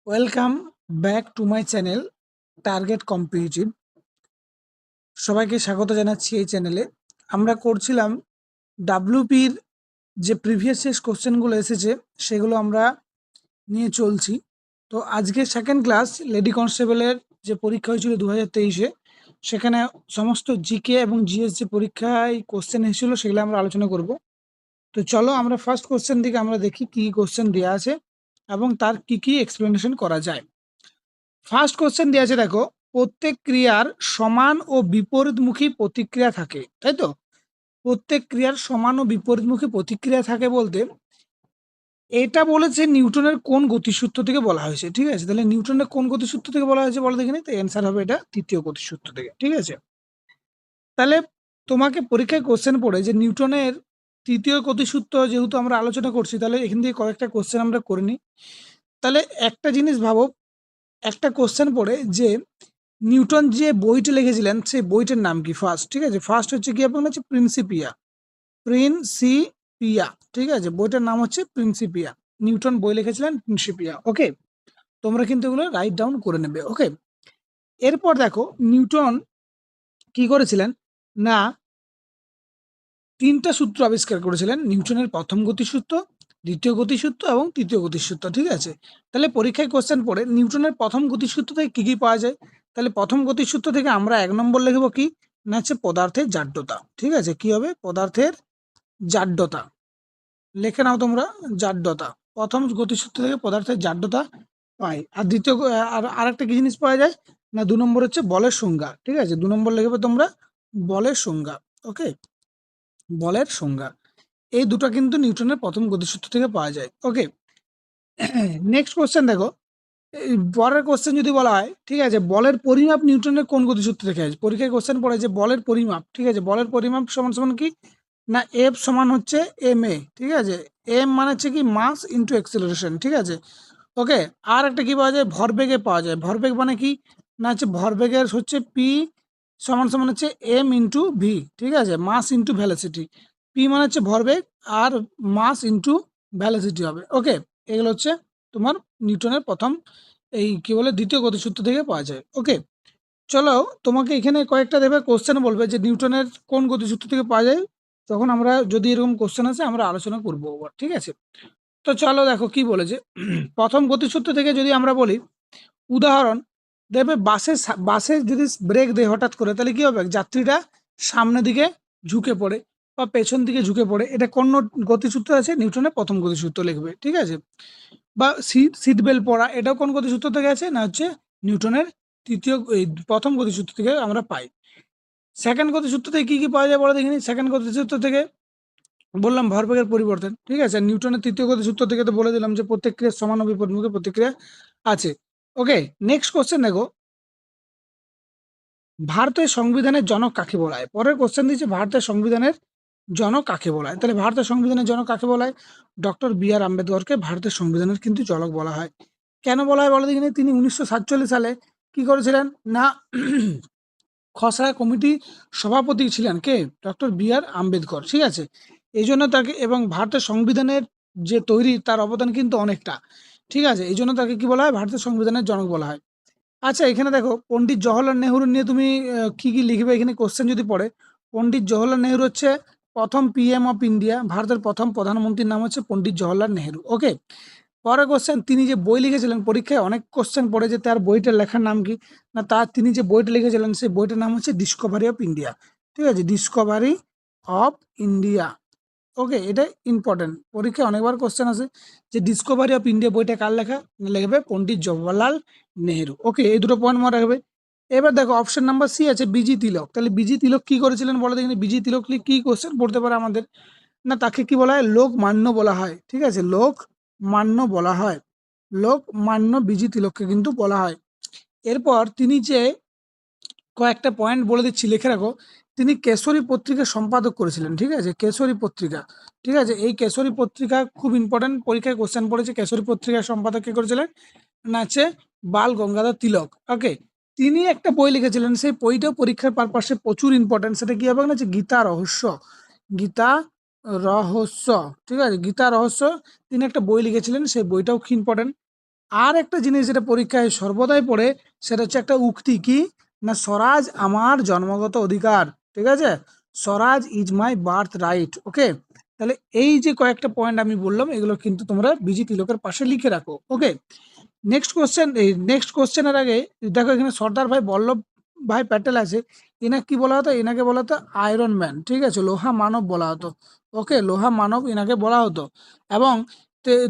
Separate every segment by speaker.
Speaker 1: Welcome back to my channel target competitive. সবাইকে স্বাগত জানাচ্ছি এই চ্যানেলে। আমরা করছিলাম ডাব্লিউপির যে প্রিভিয়াস শেষ কোশ্চেনগুলো এসেছে সেগুলো আমরা নিয়ে চলছি। তো আজকে সেকেন্ড ক্লাস লেডি কনস্টেবলের যে পরীক্ষা হয়েছিল 2023-এ, সেখানে সমস্ত জিকে এবং জিএস যে পরীক্ষায় কোশ্চেন এসেছিল সেগুলো আমরা আলোচনা করব। তো চলো আমরা ফার্স্ট কোশ্চেন দিকে আমরা দেখি কি কোশ্চেন দেওয়া আছে এবং তার কি কি এক্সপ্লেনেশন করা যায়। ফার্স্ট কোশ্চেন দেওয়া আছে, দেখো, প্রত্যেক ক্রিয়ার সমান ও বিপরীতমুখী প্রতিক্রিয়া থাকে, তাই তো? প্রত্যেক ক্রিয়ার সমান ও বিপরীতমুখী প্রতিক্রিয়া থাকে বলতে এটা বলেছে নিউটনের কোন গতিসূত্র থেকে বলা হয়েছে। ঠিক আছে, তাহলে নিউটনের কোন গতিসূত্র থেকে বলা হয়েছে বলো দেখিনি। তো অ্যান্সার হবে এটা তৃতীয় গতিসূত্র থেকে। ঠিক আছে, তাহলে তোমাকে পরীক্ষায় কোশ্চেন পড়ে যে নিউটনের তৃতীয় গতিসূত্র যেহেতু আমরা আলোচনা করছি, তাহলে এখান থেকে কয়েকটা কোশ্চেন আমরা করে নিই। তাহলে একটা জিনিস ভাবো, একটা কোশ্চেন পড়ে যে নিউটন যে বইটা লিখেছিলেন সেই বইটার নাম কি ফার্স্ট। ঠিক আছে, ফার্স্ট হচ্ছে কি আপনার হচ্ছে প্রিন্সিপিয়া। প্রিন্সিপিয়া, ঠিক আছে, বইটার নাম হচ্ছে প্রিন্সিপিয়া। নিউটন বই লিখেছিলেন প্রিন্সিপিয়া। ওকে, তোমরা কিন্তু এগুলো রাইট ডাউন করে নেবে। ওকে, এরপর দেখো নিউটন কি করেছিলেন না, তিনটা সূত্র আবিষ্কার করেছিলেন। নিউটনের প্রথম গতিসূত্র, দ্বিতীয় গতিসূত্র এবং তৃতীয় গতিসূত্র। ঠিক আছে, তাহলে পরীক্ষায় কোশ্চেন পড়ে নিউটনের প্রথম গতিসূত্র থেকে কি কি পাওয়া যায়। তাহলে প্রথম গতিসূত্র থেকে আমরা 1 নম্বর লিখবো কি না, হচ্ছে পদার্থের জাড্যতা। ঠিক আছে, কি হবে? পদার্থের জাড্যতা। লিখে নাও তোমরা, জাড্যতা। প্রথম গতিসূত্র থেকে পদার্থের জাড্যতা পাই। আর দ্বিতীয় আর আরেকটা কি জিনিস পাওয়া যায় না, 2 নম্বর হচ্ছে বলের সংজ্ঞা। ঠিক আছে, 2 নম্বর লিখবে তোমরা বলের সংজ্ঞা। ওকে, বলের সংজ্ঞা। এই দুটো কিন্তু নিউটনের প্রথম গতিসূত্র থেকে পাওয়া যায়। ওকে, নেক্সট কোশ্চেন দেখো, এই পরের কোশ্চেন যদি বলা হয়, ঠিক আছে, বলের পরিমাপ নিউটনের কোন গতিসূত্র থেকে আছে। পরীক্ষায় কোশ্চেন পড়ে যে বলের পরিমাপ। ঠিক আছে, বলের পরিমাপ সমান সমান কি না, এফ সমান হচ্ছে এম এ। ঠিক আছে, এম মানে হচ্ছে কি মাস ইন্টু এক্সেলারেশন। ঠিক আছে, ওকে। আর একটা কি পাওয়া যায়, ভরবেগে পাওয়া যায়। ভরবেগ মানে কি না, হচ্ছে ভরবেগের হচ্ছে পি সমান সমান হচ্ছে এম ইন্টু ভি। ঠিক আছে, মাস ইন্টু ভ্যালোসিটি। পি মানে হচ্ছে ভরবেগ আর মাস ইন্টু ভ্যালোসিটি হবে। ওকে, এগুলো হচ্ছে তোমার নিউটনের প্রথম এই কি বলে দ্বিতীয় গতিসূত্র থেকে পাওয়া যায়। ওকে, চলো তোমাকে এখানে কয়েকটা দেবে কোশ্চেন, বলবে যে নিউটনের কোন গতিসূত্র থেকে পাওয়া যায়। তখন আমরা যদি এরকম কোশ্চেন আছে আমরা আলোচনা করবো আবার। ঠিক আছে, তো চলো দেখো কি বলেছে। প্রথম গতিসূত্র থেকে যদি আমরা বলি, উদাহরণ দেখবে বাসে যদি ব্রেক দেয় হঠাৎ করে, তাহলে কি হবে? যাত্রীরা সামনের দিকে ঝুঁকে পড়ে বা পেছন দিকে ঝুঁকে পড়ে। এটা কোন গতিসূত্র আছে? নিউটনের প্রথম গতিসূত্র লিখবে। ঠিক আছে, বা সিট বেল্ট পরা, এটাও কোন গতিসূত্র থেকে আছে না, হচ্ছে নিউটনের প্রথম গতিসূত্র থেকে আমরা পাই। সেকেন্ড গতিসূত্র থেকে কি কি পাওয়া যায় বলো দেখিনি। সেকেন্ড গতিসূত্র থেকে বললাম ভরবেগের পরিবর্তন। ঠিক আছে, নিউটনের তৃতীয় গতিসূত্র থেকে তো বলে দিলাম যে প্রত্যেক ক্রিয়ার সমান ও বিপরীতমুখী প্রতিক্রিয়া আছে। ওকে, নেক্সট কোশ্চেন দেখো, ভারতের সংবিধানের জনক কাকে বলা হয়। পরের কোশ্চেন দিচ্ছে ভারতের সংবিধানের জনক কাকে বলা হয়। তাহলে ভারতের সংবিধানের জনক কাকে বলা হয়? Doctor B.R.. আম্বেদকরকে ভারতের সংবিধানের কিন্তু জনক বলা হয়। কেন বলা হয় বলো দেখিনি। তিনি 1947 সালে কি করেছিলেন না, খসড়া কমিটি সভাপতি ছিলেন কে? Doctor B.R.. আম্বেদকর। ঠিক আছে, এই জন্য তাকে, এবং ভারতের সংবিধানের যে তৈরি তার অবদান কিন্তু অনেকটা। ঠিক আছে, এই জন্য তাকে কি বলা হয়? ভারতের সংবিধানের জনক বলা হয়। আচ্ছা, এখানে দেখো পণ্ডিত জওহরলাল নেহরু নিয়ে তুমি কি কি লিখবে এখানে কোশ্চেন যদি পড়ে। পণ্ডিত জওহরলাল নেহরু হচ্ছে প্রথম পিএম অফ ইন্ডিয়া। ভারতের প্রথম প্রধানমন্ত্রীর নাম হচ্ছে পণ্ডিত জওহরলাল নেহরু। ওকে, পরের কোশ্চেন, তিনি যে বই লিখেছিলেন, পরীক্ষায় অনেক কোশ্চেন পড়ে যে তার বইটার লেখার নাম কি না, তিনি যে বইটা লিখেছিলেন সেই বইটার নাম হচ্ছে ডিসকভারি অফ ইন্ডিয়া। ঠিক আছে, ডিসকভারি অফ ইন্ডিয়া। ওকে, এটা ইম্পর্টেন্ট, পরীক্ষায় অনেকবার কোশ্চেন আছে যে ডিসকভারি অফ ইন্ডিয়া বইটা কার লেখা, লিখবে পণ্ডিত জওহরলাল নেহেরু। ওকে, এই দুটো পয়েন্ট মনে রাখবে। এবার দেখো অপশন নাম্বার সি আছে বিজি তিলক। তাহলে বিজি তিলক কি করেছিলেন বলো দেখিনি। বিজি তিলক কি কোশ্চেন পড়তে পারে আমাদের না, তাকে কি বলা হয়? লোকমান্য বলা হয়। ঠিক আছে, লোকমান্য বলা হয়। লোকমান্য বিজি তিলককে কিন্তু বলা হয়। এরপর তিনি যে কয়েকটা পয়েন্ট বলে দিচ্ছি, লিখে রাখো। তিনি কেশরী পত্রিকা সম্পাদক করেছিলেন। ঠিক আছে, কেশরী পত্রিকা। ঠিক আছে, এই কেশরী পত্রিকা খুব ইম্পর্টেন্ট, পরীক্ষায় কোশ্চেন পড়েছে। কেশরী পত্রিকার সম্পাদক কে করেছিলেন না, হচ্ছে বাল গঙ্গাধর তিলক। ওকে, তিনি একটা বই লিখেছিলেন, সেই বইটাও পরীক্ষার পারপাসে প্রচুর ইম্পর্টেন্ট। সেটা কি হবে না, যে গীতা রহস্য। গীতা রহস্য। ঠিক আছে, গীতা রহস্য। তিনি একটা বই লিখেছিলেন, সেই বইটাও খুব ইম্পর্টেন্ট। আর একটা জিনিস যেটা পরীক্ষায় সর্বদাই পড়ে, সেটা হচ্ছে একটা উক্তি, কি না স্বরাজ আমার জন্মগত অধিকার, ঠিক আছে, স্বরাজ ইজ মাই বার্থ রাইট। ওকে, তাহলে এই যে কয়েকটা পয়েন্ট আমি বললাম, এগুলো কিন্তু তোমরা বিজি তিলকের পাশে লিখে রাখো। ওকে, নেক্সট কোশ্চেন, এই নেক্সট কোশ্চেনের আগে দেখো এখানে সর্দার ভাই বল্লভ ভাই প্যাটেল আছে, এনাকে কি বলা হতো, এনাকে বলা হতো আয়রন ম্যান, ঠিক আছে, লোহা মানব বলা হতো। ওকে, লোহা মানব এনাকে বলা হতো। এবং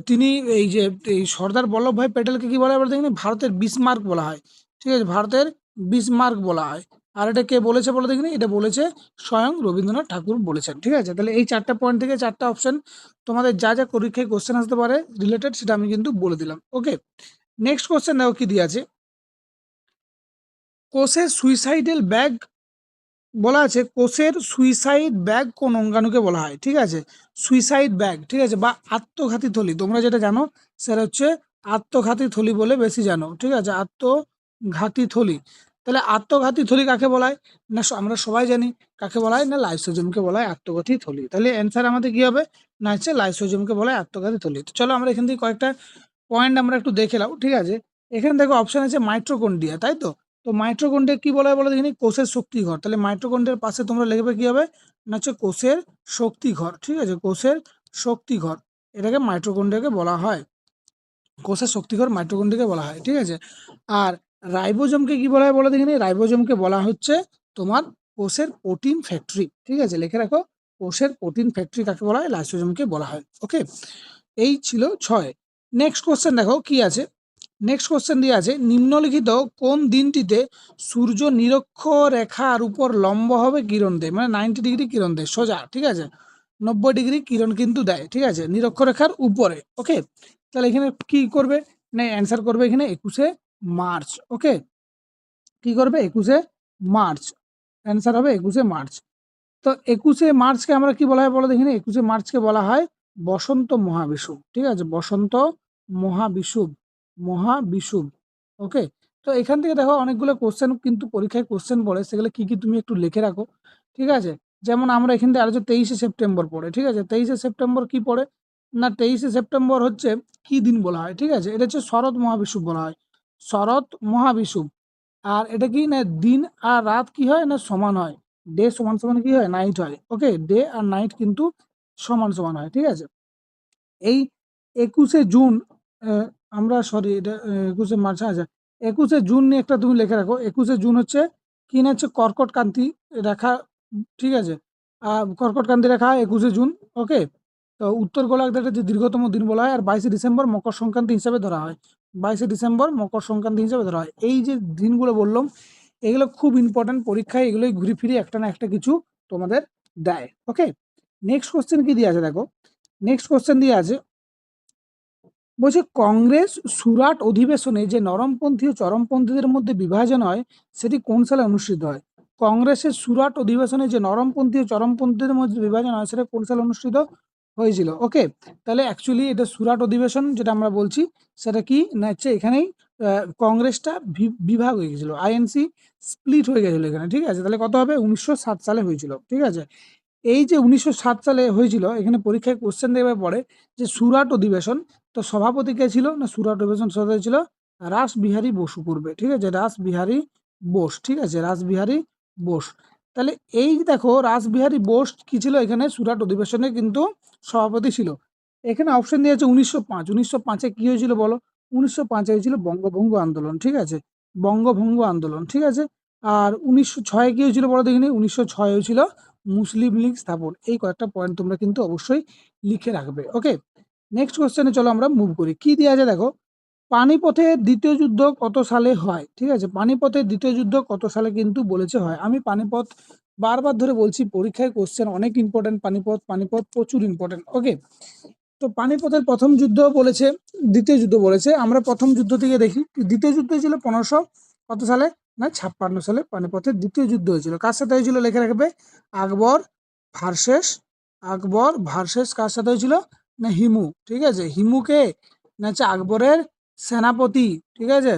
Speaker 1: তিনি এই যে এই সর্দার বল্লভ ভাই প্যাটেলকে কি বলা হয় বলতে, ভারতের বিসমার্ক বলা হয়, ঠিক আছে, ভারতের বিসমার্ক বলা হয়। আর এটা কে বলেছে বলে দেখিনি, এটা বলেছে স্বয়ং রবীন্দ্রনাথ ঠাকুর বলেছেন। ঠিক আছে, তাহলে এই চারটা পয়েন্ট থেকে চারটা অপশন তোমাদের যা যা পরীক্ষায় কোশ্চেন আসতে পারে রিলেটেড, সেটা আমি কিন্তু বলে দিলাম। ওকে, নেক্সট কোশ্চেন দেখো কি দিয়ে আছে, কোষের সুইসাইডাল ব্যাগ বলা আছে, কোষের সুইসাইড ব্যাগ কোন অঙ্গাণুকে বলা হয়? ঠিক আছে, সুইসাইড ব্যাগ, ঠিক আছে, বা আত্মঘাতী থলি, তোমরা যেটা জানো সেটা হচ্ছে আত্মঘাতী থলি বলে বেশি জানো। ঠিক আছে, আত্মঘাতী থলি। তাহলে আত্মঘাতী থলি কাকে বলা হয় না, আমরা সবাই জানি কাকে বলা হয় না, লাইসোজোমকে বলা হয় আত্মঘাতী থলি। তাহলে অ্যান্সার আমাদের কি হবে না, হচ্ছে লাইসোজোমকে বলা হয় আত্মঘাতী থলি। তো চলো আমরা এখান থেকে কয়েকটা পয়েন্ট আমরা একটু দেখে নাও। ঠিক আছে, এখানে দেখো অপশন আছে মাইট্রোকন্ড্রিয়া, তাই তো। তো মাইট্রোকন্ড্রিয়া কি বলা হয় বলো দেখিনি, কোষের শক্তিঘর। তাহলে মাইট্রোকন্ড্রিয়ার পাশে তোমরা লিখবে কি হবে না, হচ্ছে কোষের শক্তিঘর। ঠিক আছে, কোষের শক্তিঘর, এটাকে মাইট্রোকন্ড্রিয়াকে বলা হয়, কোষের শক্তিঘর মাইট্রোকন্ড্রিয়াকে বলা হয়। ঠিক আছে, আর রাইবোজোমকে কি বলা হয় বলো দেখিনি, রাইবোজোমকে বলা হচ্ছে তোমার কোষের প্রোটিন ফ্যাক্টরি। ঠিক আছে, লিখে রাখো, কোষের প্রোটিন ফ্যাক্টরি কাকে বলা হয়, লাইসোজোমকে বলা হয়। ওকে, এই ছিল 6। নেক্সট কোশ্চেন দেখো কি আছে, নেক্সট কোশ্চেন দিয়ে আছে, নিম্নলিখিত কোন দিনটিতে সূর্য নিরক্ষরেখার উপর লম্বভাবে কিরণ দেয়, মানে 90 ডিগ্রি কিরণ দেয় সোজা। ঠিক আছে, 90 ডিগ্রি কিরণ কিন্তু দেয়। ঠিক আছে, নিরক্ষরেখার উপরে। ওকে, তাহলে এখানে কি করবে না, অ্যান্সার করবে এখানে 21শে মার্চ। ওকে, কি করবে 21শে মার্চ, অ্যান্সার হবে 21শে মার্চ। তো 21শে মার্চকে আমরা কি বলা হয় বলো দেখিনি, 21শে মার্চকে বলা হয় বসন্ত মহাবিষুব। ঠিক আছে, বসন্ত মহাবিষুব, মহাবিষুব। ওকে, তো এখান থেকে দেখো অনেকগুলো কোশ্চেন কিন্তু পরীক্ষায় কোশ্চেন পড়ে, সেগুলো কি কি তুমি একটু লিখে রাখো। ঠিক আছে, যেমন আমরা এখান থেকে আলোচনা 23শে সেপ্টেম্বর পড়ে। ঠিক আছে, 23শে সেপ্টেম্বর কি পড়ে না, 23শে সেপ্টেম্বর হচ্ছে কি দিন বলা হয়, ঠিক আছে, এটা হচ্ছে শরৎ মহাবিষুব বলা হয়, শরৎ মহাবিষুব। আর এটা কি না, দিন আর রাত কি হয় না, সমান হয়, ডে সমান সমান কি হয়, নাইট হয়। ওকে, ডে আর নাইট কিন্তু সমান সমান হয়। ঠিক আছে, এই 21শে জুন, আমরা সরি এটা 21শে মার্চ, আচ্ছা 21শে জুন নিয়ে একটা তুমি লিখে রাখো। 21শে জুন হচ্ছে কি না, হচ্ছে কর্কটক্রান্তি রেখা। ঠিক আছে, কর্কটক্রান্তি রেখা 21শে জুন। ওকে, তো উত্তর গোলার্ধের যে দীর্ঘতম দিন বলা হয়। আর 22শে ডিসেম্বর মকর সংক্রান্তি হিসাবে ধরা হয়, 22শে ডিসেম্বর মকর সংক্রান্তি হিসাবে ধরা হয়। এই যে দিনগুলো বললাম, এগুলো খুব ইম্পর্টেন্ট, পরীক্ষায় এগুলোই ঘুরে ফিরে একটা না একটা কিছু তোমাদের দেয়। ওকে, নেক্সট কোশ্চেন কি দিয়ে আছে দেখো, নেক্সট কোশ্চেন দিয়ে আছে, বলছে কংগ্রেস সুরাট অধিবেশনে যে নরমপন্থী ও চরমপন্থীদের মধ্যে বিভাজন হয়, সেটি কোন সালে অনুষ্ঠিত হয়? কংগ্রেসের সুরাট অধিবেশনে যে নরমপন্থী ও চরমপন্থীদের মধ্যে বিভাজন হয়, সেটা কোন সালে অনুষ্ঠিত হয়েছিল? ওকে, তাহলে অ্যাকচুয়ালি এটা সুরাট অধিবেশন যেটা আমরা বলছি, সেটা কি না, হচ্ছে এখানেই কংগ্রেসটা বিভাগ হয়ে গেছিল, আইএনসি স্প্লিট হয়ে গেছিল এখানে। ঠিক আছে, তাহলে কত হবে, 1907 সালে হয়েছিল। ঠিক আছে, এই যে 1907 সালে হয়েছিল, এখানে পরীক্ষায় কোশ্চেন দেবে পড়ে যে সুরাট অধিবেশন, তো সভাপতি কে ছিল না, সুরাট অধিবেশন সভাপতি ছিল রাসবিহারী বসু পূর্বে। ঠিক আছে, রাসবিহারী বোস। ঠিক আছে, রাসবিহারী বোস। তাহলে এই দেখো রাসবিহারী বোস কি ছিল, এখানে সুরাট অধিবেশনে কিন্তু সভাপতি ছিল। এখানে অপশন দিয়েছে 1905, 1905-এ কি হয়েছিল বলো, 1905-এ হয়েছিল বঙ্গভঙ্গ আন্দোলন। ঠিক আছে, বঙ্গভঙ্গ আন্দোলন। ঠিক আছে, আর 1906-এ কি হয়েছিল বলো দেখিনি, 1906 হয়েছিল মুসলিম লীগ স্থাপন। এই কয়েকটা পয়েন্ট তোমরা কিন্তু অবশ্যই লিখে রাখবে। ওকে, নেক্সট কোশ্চেনে চলো আমরা মুভ করি। কি দেওয়া আছে দেখো, পানিপথের দ্বিতীয় যুদ্ধ কত সালে হয়? ঠিক আছে, পানিপথের দ্বিতীয় যুদ্ধ কত সালে কিন্তু বলেছে হয়। আমি পানিপথ বারবার ধরে বলছি, পরীক্ষায় কোশ্চেন অনেক ইম্পর্টেন্ট, পানিপথ, পানিপথ প্রচুর ইম্পর্টেন্ট। ওকে, তো পানিপথের প্রথম যুদ্ধ বলেছে, দ্বিতীয় যুদ্ধ বলেছে। আমরা প্রথম যুদ্ধ থেকে দেখি, দ্বিতীয় যুদ্ধ ছিল 1500 কত সালে না, 56 সালে পানিপথের দ্বিতীয় যুদ্ধ হয়েছিল। কার সাথে হয়েছিল লিখে রাখবে, আকবর ভার্সেস, আকবর ভার্সেস কার সাথে হয়েছিল না, হিমু। ঠিক আছে, হিমুকে না হচ্ছে আকবরের সেনাপতি। ঠিক আছে,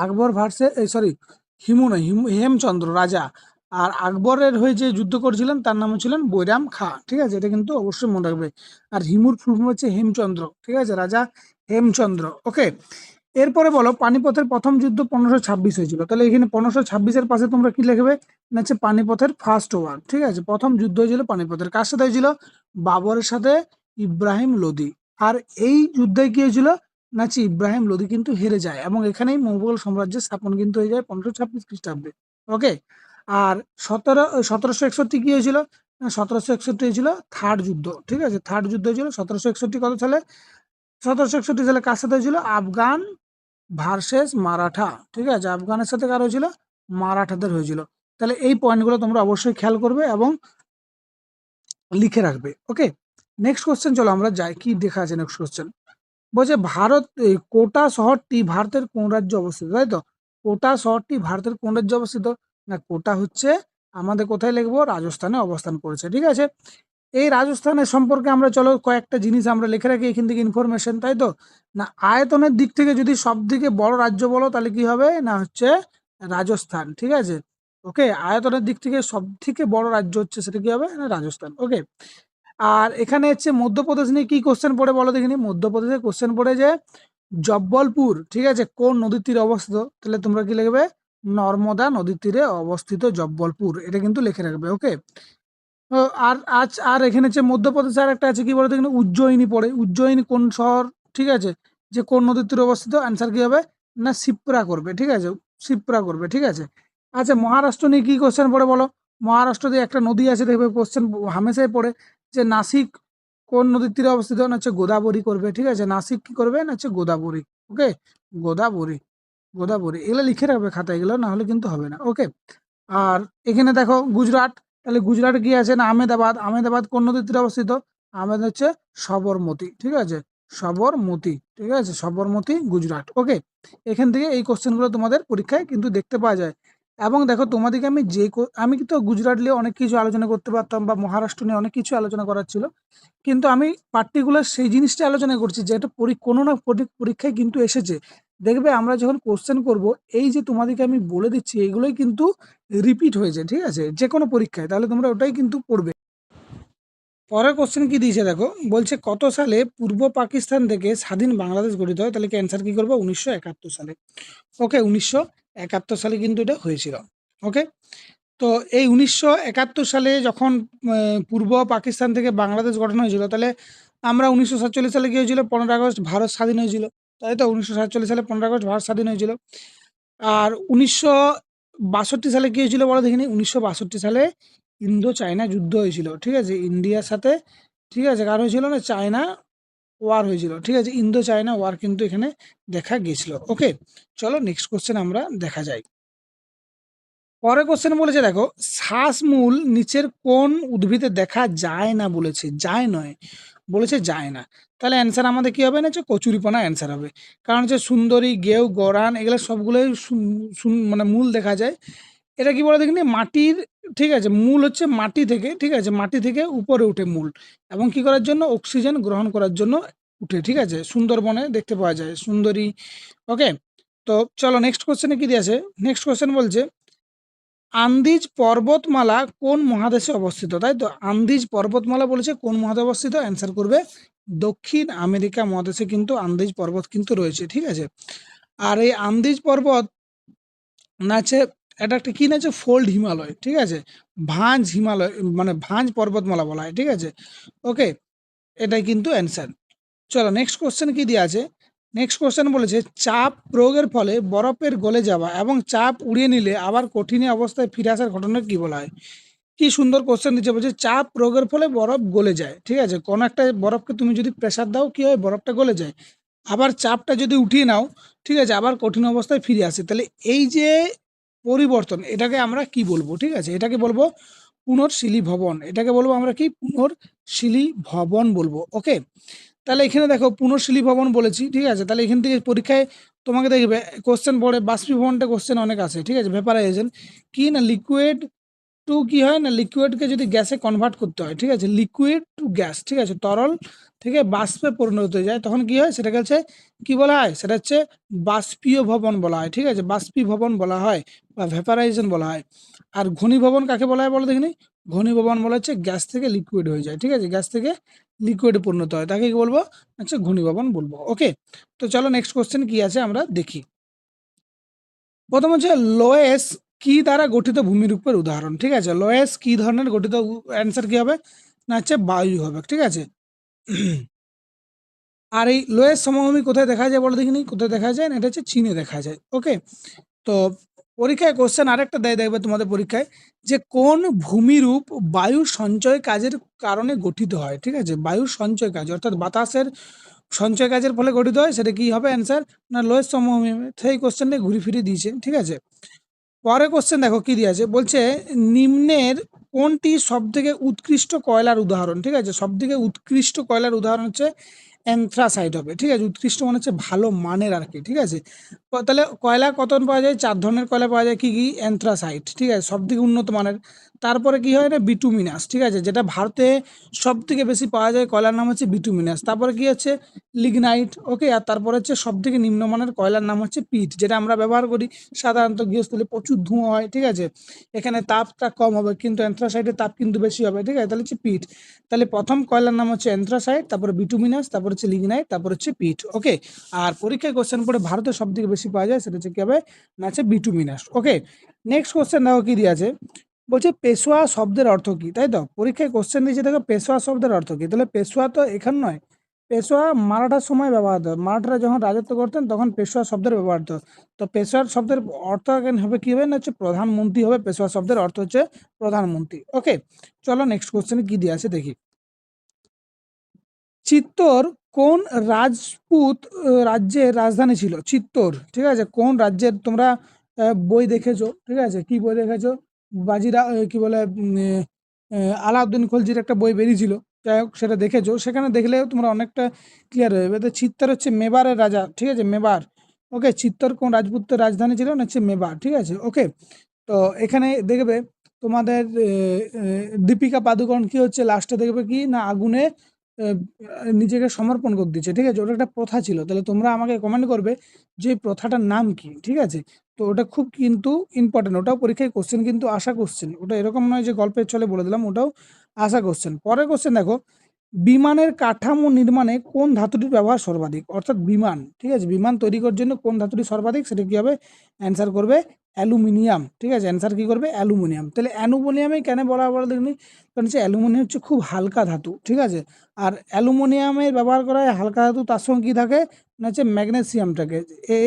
Speaker 1: আকবর ভার্সেস, সরি হিমু নয়, হেমচন্দ্র রাজা। আর আকবরের হয়ে যে যুদ্ধ করেছিলেন তার নাম ছিলেন বৈরাম খা। ঠিক আছে, এটা কিন্তু অবশ্যই মনে রাখবে। আর হিমুর ফুল ফর্ম হচ্ছে হেমচন্দ্র। ঠিক আছে, রাজা হেমচন্দ্র। ওকে, এরপরে বলো পানিপথের প্রথম যুদ্ধ 1526 হয়েছিল। তাহলে এখানে 1526-এর পাশে তোমরা কি লিখবে না হচ্ছে পানিপথের ফার্স্ট ওয়ার। ঠিক আছে, প্রথম যুদ্ধ হয়েছিল পানিপথের, কার সাথে হয়েছিল? বাবরের সাথে ইব্রাহিম লোদি। আর এই যুদ্ধে কি হয়েছিল না হচ্ছে ইব্রাহিম লোদি কিন্তু হেরে যায় এবং এখানেই মোগল সাম্রাজ্যের স্থাপন কিন্তু হয়ে যায় 1526 খ্রিস্টাব্দে। ওকে, আর 1761 কি হয়েছিল? 1761 হয়েছিল থার্ড যুদ্ধ। ঠিক আছে, থার্ড যুদ্ধ হয়েছিল 1761 কত সালে? 1761 সালে কার সাথে হয়েছিল? আফগান ভার্সেস মারাঠা। ঠিক আছে, আফগানের সাথে কার হয়েছিল? মারাঠাদের হয়েছিল। তাহলে এই পয়েন্টগুলো তোমরা অবশ্যই খেয়াল করবে এবং লিখে রাখবে। ওকে, নেক্সট কোশ্চেন চলো আমরা যাই, কি দেখা আছে নেক্সট কোশ্চেন। বলছে কোটা শহরটি ভারতের কোন রাজ্যে অবস্থিত? তাই তো, কোটা শহরটি ভারতের কোন রাজ্যে অবস্থিত? না, কোটা হচ্ছে আমাদের কোথায় লিখবো? রাজস্থানে অবস্থান করেছে। ঠিক আছে, এই রাজস্থানের সম্পর্কে আমরা চলো কয়েকটা জিনিস আমরা লিখে রাখি এখান থেকে ইনফরমেশন। তাই তো, না আয়তনের দিক থেকে যদি সব থেকে বড় রাজ্য বলো তাহলে কি হবে না হচ্ছে রাজস্থান। ঠিক আছে, ওকে, আয়তনের দিক থেকে সব থেকে বড় রাজ্য হচ্ছে সেটা কি হবে না রাজস্থান। ওকে, আর এখানে হচ্ছে মধ্যপ্রদেশ নিয়ে কি কোশ্চেন পড়ে বলো দেখিনি? মধ্যপ্রদেশে কোশ্চেন পড়ে যে জব্বলপুর, ঠিক আছে, কোন নদীর তীরে অবস্থিত? তাহলে তোমরা কি লিখবে? নর্মদা নদীর তীরে অবস্থিত জব্বলপুর, এটা কিন্তু লিখে রাখবে। ওকে, তো আর এখানে হচ্ছে মধ্যপ্রদেশে আর একটা আছে কি বলতো, এখানে উজ্জয়িনী পড়ে। উজ্জয়িনী কোন শহর? ঠিক আছে, যে কোন নদীর তীরে অবস্থিত? অ্যান্সার কি হবে না শিপ্রা করবে। ঠিক আছে, শিপ্রা করবে। ঠিক আছে, আচ্ছা মহারাষ্ট্র নিয়ে কি কোশ্চেন পড়ে বলো? মহারাষ্ট্র দিয়ে একটা নদী আছে দেখবে, কোশ্চেন হামেশাই পড়ে যে নাসিক কোন নদীর তীরে অবস্থিত? না হচ্ছে গোদাবরী করবে। ঠিক আছে, নাসিক কি করবে না হচ্ছে গোদাবরী। ওকে, গোদাবরী, গোদাবরী এগুলো লিখে রাখবে খাতায়, এগুলো না হলে কিন্তু হবে না। ওকে, আর এখানে দেখো গুজরাট, তাহলে গুজরাটে কি আছে না আহমেদাবাদ। আহমেদাবাদ কোন নদীর তীরে অবস্থিত? আহমেদ হচ্ছে সবরমতী। ঠিক আছে, সবরমতী। ঠিক আছে, সবরমতী গুজরাট। ওকে, এখান থেকে এই কোশ্চেনগুলো তোমাদের পরীক্ষায় কিন্তু দেখতে পাওয়া যায়। এবং দেখো তোমাদেরকে আমি আমি কিন্তু গুজরাট নিয়ে অনেক কিছু আলোচনা করতে পারতাম বা মহারাষ্ট্র নিয়ে অনেক কিছু আলোচনা করার ছিল, কিন্তু আমি পার্টিকুলার সেই জিনিসটা আলোচনা করছি যেটা কোনো না পরীক্ষায় কিন্তু এসেছে। দেখবে আমরা যখন কোশ্চেন করব, এই যে তোমাদেরকে আমি বলে দিচ্ছি এগুলোই কিন্তু রিপিট হয়েছে। ঠিক আছে, যে কোনো পরীক্ষায়, তাহলে তোমরা ওটাই কিন্তু পড়বে। পরের কোশ্চেন কি দিয়েছে দেখো, বলছে কত সালে পূর্ব পাকিস্তান থেকে স্বাধীন বাংলাদেশ গঠিত হয়? তাহলে কি অ্যান্সার কি করবো? 1971 সালে। ওকে, 1971 সালে কিন্তু এটা হয়েছিল। ওকে, তো এই 1971 সালে যখন পূর্ব পাকিস্তান থেকে বাংলাদেশ গঠন হয়েছিল, তাহলে আমরা 1947 সালে কি হয়েছিল? 15 আগস্ট ভারত স্বাধীন হয়েছিল। তাই তো, 1947 সালে 15 আগস্ট ভারত স্বাধীন হয়েছিল। আর 1962 সালে কি হয়েছিল বলো দেখিনি? 1962 সালে ইন্দো চায়না যুদ্ধ হয়েছিল। ঠিক আছে, ইন্ডিয়ার সাথে, ঠিক আছে, কার হয়েছিল না চায়না ওয়ার হয়েছিল। ঠিক আছে, ইন্দো চায়না ওয়ার কিন্তু এখানে দেখা গেছিল। ওকে, চলো নেক্সট কোশ্চেন আমরা দেখা যায়। পরের কোশ্চেন বলেছে দেখো, শ্বাসমূল নিচের কোন উদ্ভিদে দেখা যায় না? বলেছে যায় নয়, বলেছে যায় না। তাহলে অ্যান্সার আমাদের কি হবে না হচ্ছে কচুরিপানা অ্যান্সার হবে। কারণ হচ্ছে সুন্দরী, গেও, গরান এগুলো সবগুলোই মানে মূল দেখা যায়। এটা কি বলে দেখিনি? মাটির, ঠিক আছে, মূল হচ্ছে মাটি থেকে, ঠিক আছে, মাটি থেকে উপরে উঠে মূল, এবং কি করার জন্য? অক্সিজেন গ্রহণ করার জন্য উঠে। ঠিক আছে, সুন্দরবনে দেখতে পাওয়া যায় সুন্দরী। ওকে, তো চলো নেক্সট কোশ্চেনে কি দিয়েছে। নেক্সট কোশ্চেন বলছে আন্দিজ পর্বতমালা কোন মহাদেশে অবস্থিত? তাই তো, আন্দিজ পর্বতমালা বলেছে কোন মহাদেশে অবস্থিত? অ্যান্সার করবে দক্ষিণ আমেরিকা মহাদেশে কিন্তু আন্দিজ পর্বত কিন্তু রয়েছে। ঠিক আছে, আর এই আন্দিজ পর্বত নাচে এটা একটা কি নাচে? ফোল্ড হিমালয়। ঠিক আছে, ভাঁজ হিমালয় মানে ভাঁজ পর্বতমালা বলা হয়। ঠিক আছে, ওকে, এটাই কিন্তু অ্যান্সার। চলো নেক্সট কোশ্চেন কি দিয়ে আছে। নেক্সট কোশ্চেন বলেছে চাপ প্রয়োগের ফলে বরফের গলে যাওয়া এবং চাপ উড়িয়ে নিলে আবার কঠিন অবস্থায় ফিরে আসার ঘটনাকে কি বলা হয়? কি সুন্দর কোশ্চেন দিচ্ছে, বলছে চাপ প্রয়োগের ফলে বরফ গলে যায়। ঠিক আছে, কোন একটা বরফকে তুমি যদি প্রেসার দাও কি হয়? বরফটা গলে যায়। আবার চাপটা যদি উঠিয়ে নাও, ঠিক আছে, আবার কঠিন অবস্থায় ফিরে আসে। তাহলে এই যে পরিবর্তন, এটাকে আমরা কি বলবো? ঠিক আছে, এটাকে বলবো পুনর্শীলী ভবন। এটাকে বলবো আমরা কি? পুনর্শীলী ভবন বলবো। ওকে, তাহলে এখানে দেখো পুনর্শীলী ভবন বলেছি। ঠিক আছে, তাহলে এখান থেকে পরীক্ষায় তোমাকে দেখবে কোশ্চেন পড়ে বাষ্পীভবনটা কোশ্চেন অনেক আছে। ঠিক আছে, ভেপারাইজেশন কি না লিকুইড টু কি হয় না লিকুইডকে যদি গ্যাসে কনভার্ট করতে হয়, ঠিক আছে, লিকুইড টু গ্যাস, ঠিক আছে, তরল থেকে বাষ্পে পরিণত হয়ে যায়, তখন কি হয়? সেটাকে হচ্ছে কি বলা হয়? সেটা হচ্ছে বাষ্পীয় ভবন বলা হয়। ঠিক আছে, বাষ্পীভবন বলা হয় বা ভেপারাইজেশন বলা হয়। আর ঘনীভবন কাকে বলা হয় বলো দেখিনি? ঘনীভবন বলা হচ্ছে গ্যাস থেকে লিকুইড হয়ে যায়, ঠিক আছে, গ্যাস থেকে লিকুইডে পরিণত হয়, তাকে কি বলবো, আচ্ছা ঘনীভবন বলবো। ওকে, তো চলো নেক্সট কোশ্চেন কি আছে আমরা দেখি। প্রথম হচ্ছে লোয়েস কি দ্বারা গঠিত ভূমিরূপের উদাহরণ, ঠিক আছে, লোয়েস কি ধরনের গঠিত, অ্যান্সার কি হবে না হচ্ছে বায়ু হবে, ঠিক আছে। আর এই লোয়েস সমভূমি কোথায় দেখা যায় বলো দেখিনি, কোথায় দেখা যায় না, এটা হচ্ছে চীনে দেখা যায়। ওকে, তো পরীক্ষায় কোশ্চেন আরেকটা দেয়, দেখবে তোমাদের পরীক্ষায়, যে কোন ভূমিরূপ বায়ু সঞ্চয় কাজের কারণে গঠিত হয়, ঠিক আছে, বায়ু সঞ্চয় কাজ অর্থাৎ বাতাসের সঞ্চয় কাজের ফলে গঠিত হয়, সেটা কি হবে অ্যান্সার না লোয়েস সমভূমি। সেই কোশ্চেনটা ঘুরে ফিরে দিয়েছে, ঠিক আছে। পরে কোশ্চেন দেখো কি দিয়েছে, বলছে নিম্নের কোনটি সব থেকে উৎকৃষ্ট কয়লার উদাহরণ, ঠিক আছে, সব থেকে উৎকৃষ্ট কয়লার উদাহরণ হচ্ছে অ্যানথ্রাসাইট হবে, ঠিক আছে, উৎকৃষ্ট মানে হচ্ছে ভালো মানের আর কি, ঠিক আছে। তাহলে কয়লা কত পাওয়া যায়, 4 ধরনের কয়লা পাওয়া যায়, কি কি, অ্যানথ্রাসাইট, ঠিক আছে, সব থেকে উন্নত মানের। তারপরে কি হয় না বিটুমিনাস, ঠিক আছে, যেটা ভারতে সব থেকে বেশি পাওয়া যায় কয়লার নাম হচ্ছে বিটুমিনাস। তারপরে কি হচ্ছে লিগনাইট। ওকে, আর তারপরে হচ্ছে সব থেকে নিম্নমানের কয়লার নাম হচ্ছে পিট, যেটা আমরা ব্যবহার করি সাধারণত গৃহস্থলে, প্রচুর ধোঁয়া হয়, ঠিক আছে, এখানে তাপটা কম হবে, কিন্তু অ্যানথ্রাসাইটের তাপ কিন্তু বেশি হবে, ঠিক আছে, তাহলে হচ্ছে পিট। তাহলে প্রথম কয়লার নাম হচ্ছে অ্যানথ্রাসাইট, তারপরে বিটুমিনাস, তারপর হচ্ছে লিগনাইট, তারপর হচ্ছে পিট। ওকে, আর পরীক্ষায় কোশ্চেন পড়ে ভারতে সব থেকে বেশি পাওয়া যায়, সেটা হচ্ছে কি হবে না হচ্ছে বিটুমিনাস। ওকে, নেক্সট কোশ্চেন দেখো কি দিয়ে আছে, বলছে পেশোয়া শব্দের অর্থ কি, তাই তো পরীক্ষায় কোশ্চেন দিয়েছে, দেখো পেশোয়া শব্দের অর্থ কি, তাহলে পেশোয়া তো এখানে নয়, পেশোয়া মারাঠার সময় ব্যবহার হতো, মারাঠারা যখন রাজত্ব করতেন তখন পেশোয়া শব্দের ব্যবহার হতো। তো পেশোয়ার শব্দের অর্থ এখানে হবে কি হবে না হচ্ছে প্রধানমন্ত্রী হবে, পেশোয়া শব্দের অর্থ হচ্ছে প্রধানমন্ত্রী। ওকে, চলো নেক্সট কোশ্চেনে কি দিয়ে আছে দেখি। চিত্তর কোন রাজপুত রাজ্যের রাজধানী ছিল, চিত্তর, ঠিক আছে, কোন রাজ্যের, তোমরা বই দেখেছো, ঠিক আছে, কি বই দেখেছো, বাজিরা কি বলে আলাউদ্দিন খলজির একটা বই বেরিয়েছিল, যাই হোক সেটা দেখেছো, সেখানে দেখলে তোমরা অনেকটা ক্লিয়ার হয়ে যাবে। তো চিত্তর হচ্ছে মেবারের রাজা, ঠিক আছে, মেবার। ওকে, চিত্তর কোন রাজপুতের রাজধানী ছিল না হচ্ছে মেবার, ঠিক আছে। ওকে, তো এখানে দেখবে তোমাদের দীপিকা পাদুকোণ কি হচ্ছে লাস্টে দেখবে কি না আগুনে আহ, নিজেকে সমর্পণ করে দিচ্ছে, ঠিক আছে, ওটা একটা প্রথা ছিল। তাহলে তোমরা আমাকে কমেন্ট করবে যে এই প্রথাটার নাম কি, ঠিক আছে। তো ওটা খুব কিন্তু ইম্পর্টেন্ট, ওটাও পরীক্ষায় কোশ্চেন কিন্তু আসা কোশ্চেন, ওটা এরকম নয় যে গল্পের ছলে বলে দিলাম, ওটাও আসা কোশ্চেন। পরের কোশ্চেন দেখো, বিমানের কাঠামো নির্মাণে কোন ধাতুটির ব্যবহার সর্বাধিক, অর্থাৎ বিমান, ঠিক আছে, বিমান তৈরি করার জন্য কোন ধাতুটি সর্বাধিক, সেটা কি হবে অ্যান্সার করবে অ্যালুমিনিয়াম, ঠিক আছে, অ্যান্সার কি করবে অ্যালুমিনিয়াম। তাহলে অ্যালুমিনিয়ামে কেন বলা বলা দেখনি, কারণ হচ্ছে অ্যালুমিনিয়াম হচ্ছে খুব হালকা ধাতু, ঠিক আছে, আর অ্যালুমিনিয়ামের ব্যবহার করা হয় হালকা ধাতু, তার সঙ্গে কি থাকে না হচ্ছে ম্যাগনেসিয়ামটাকে,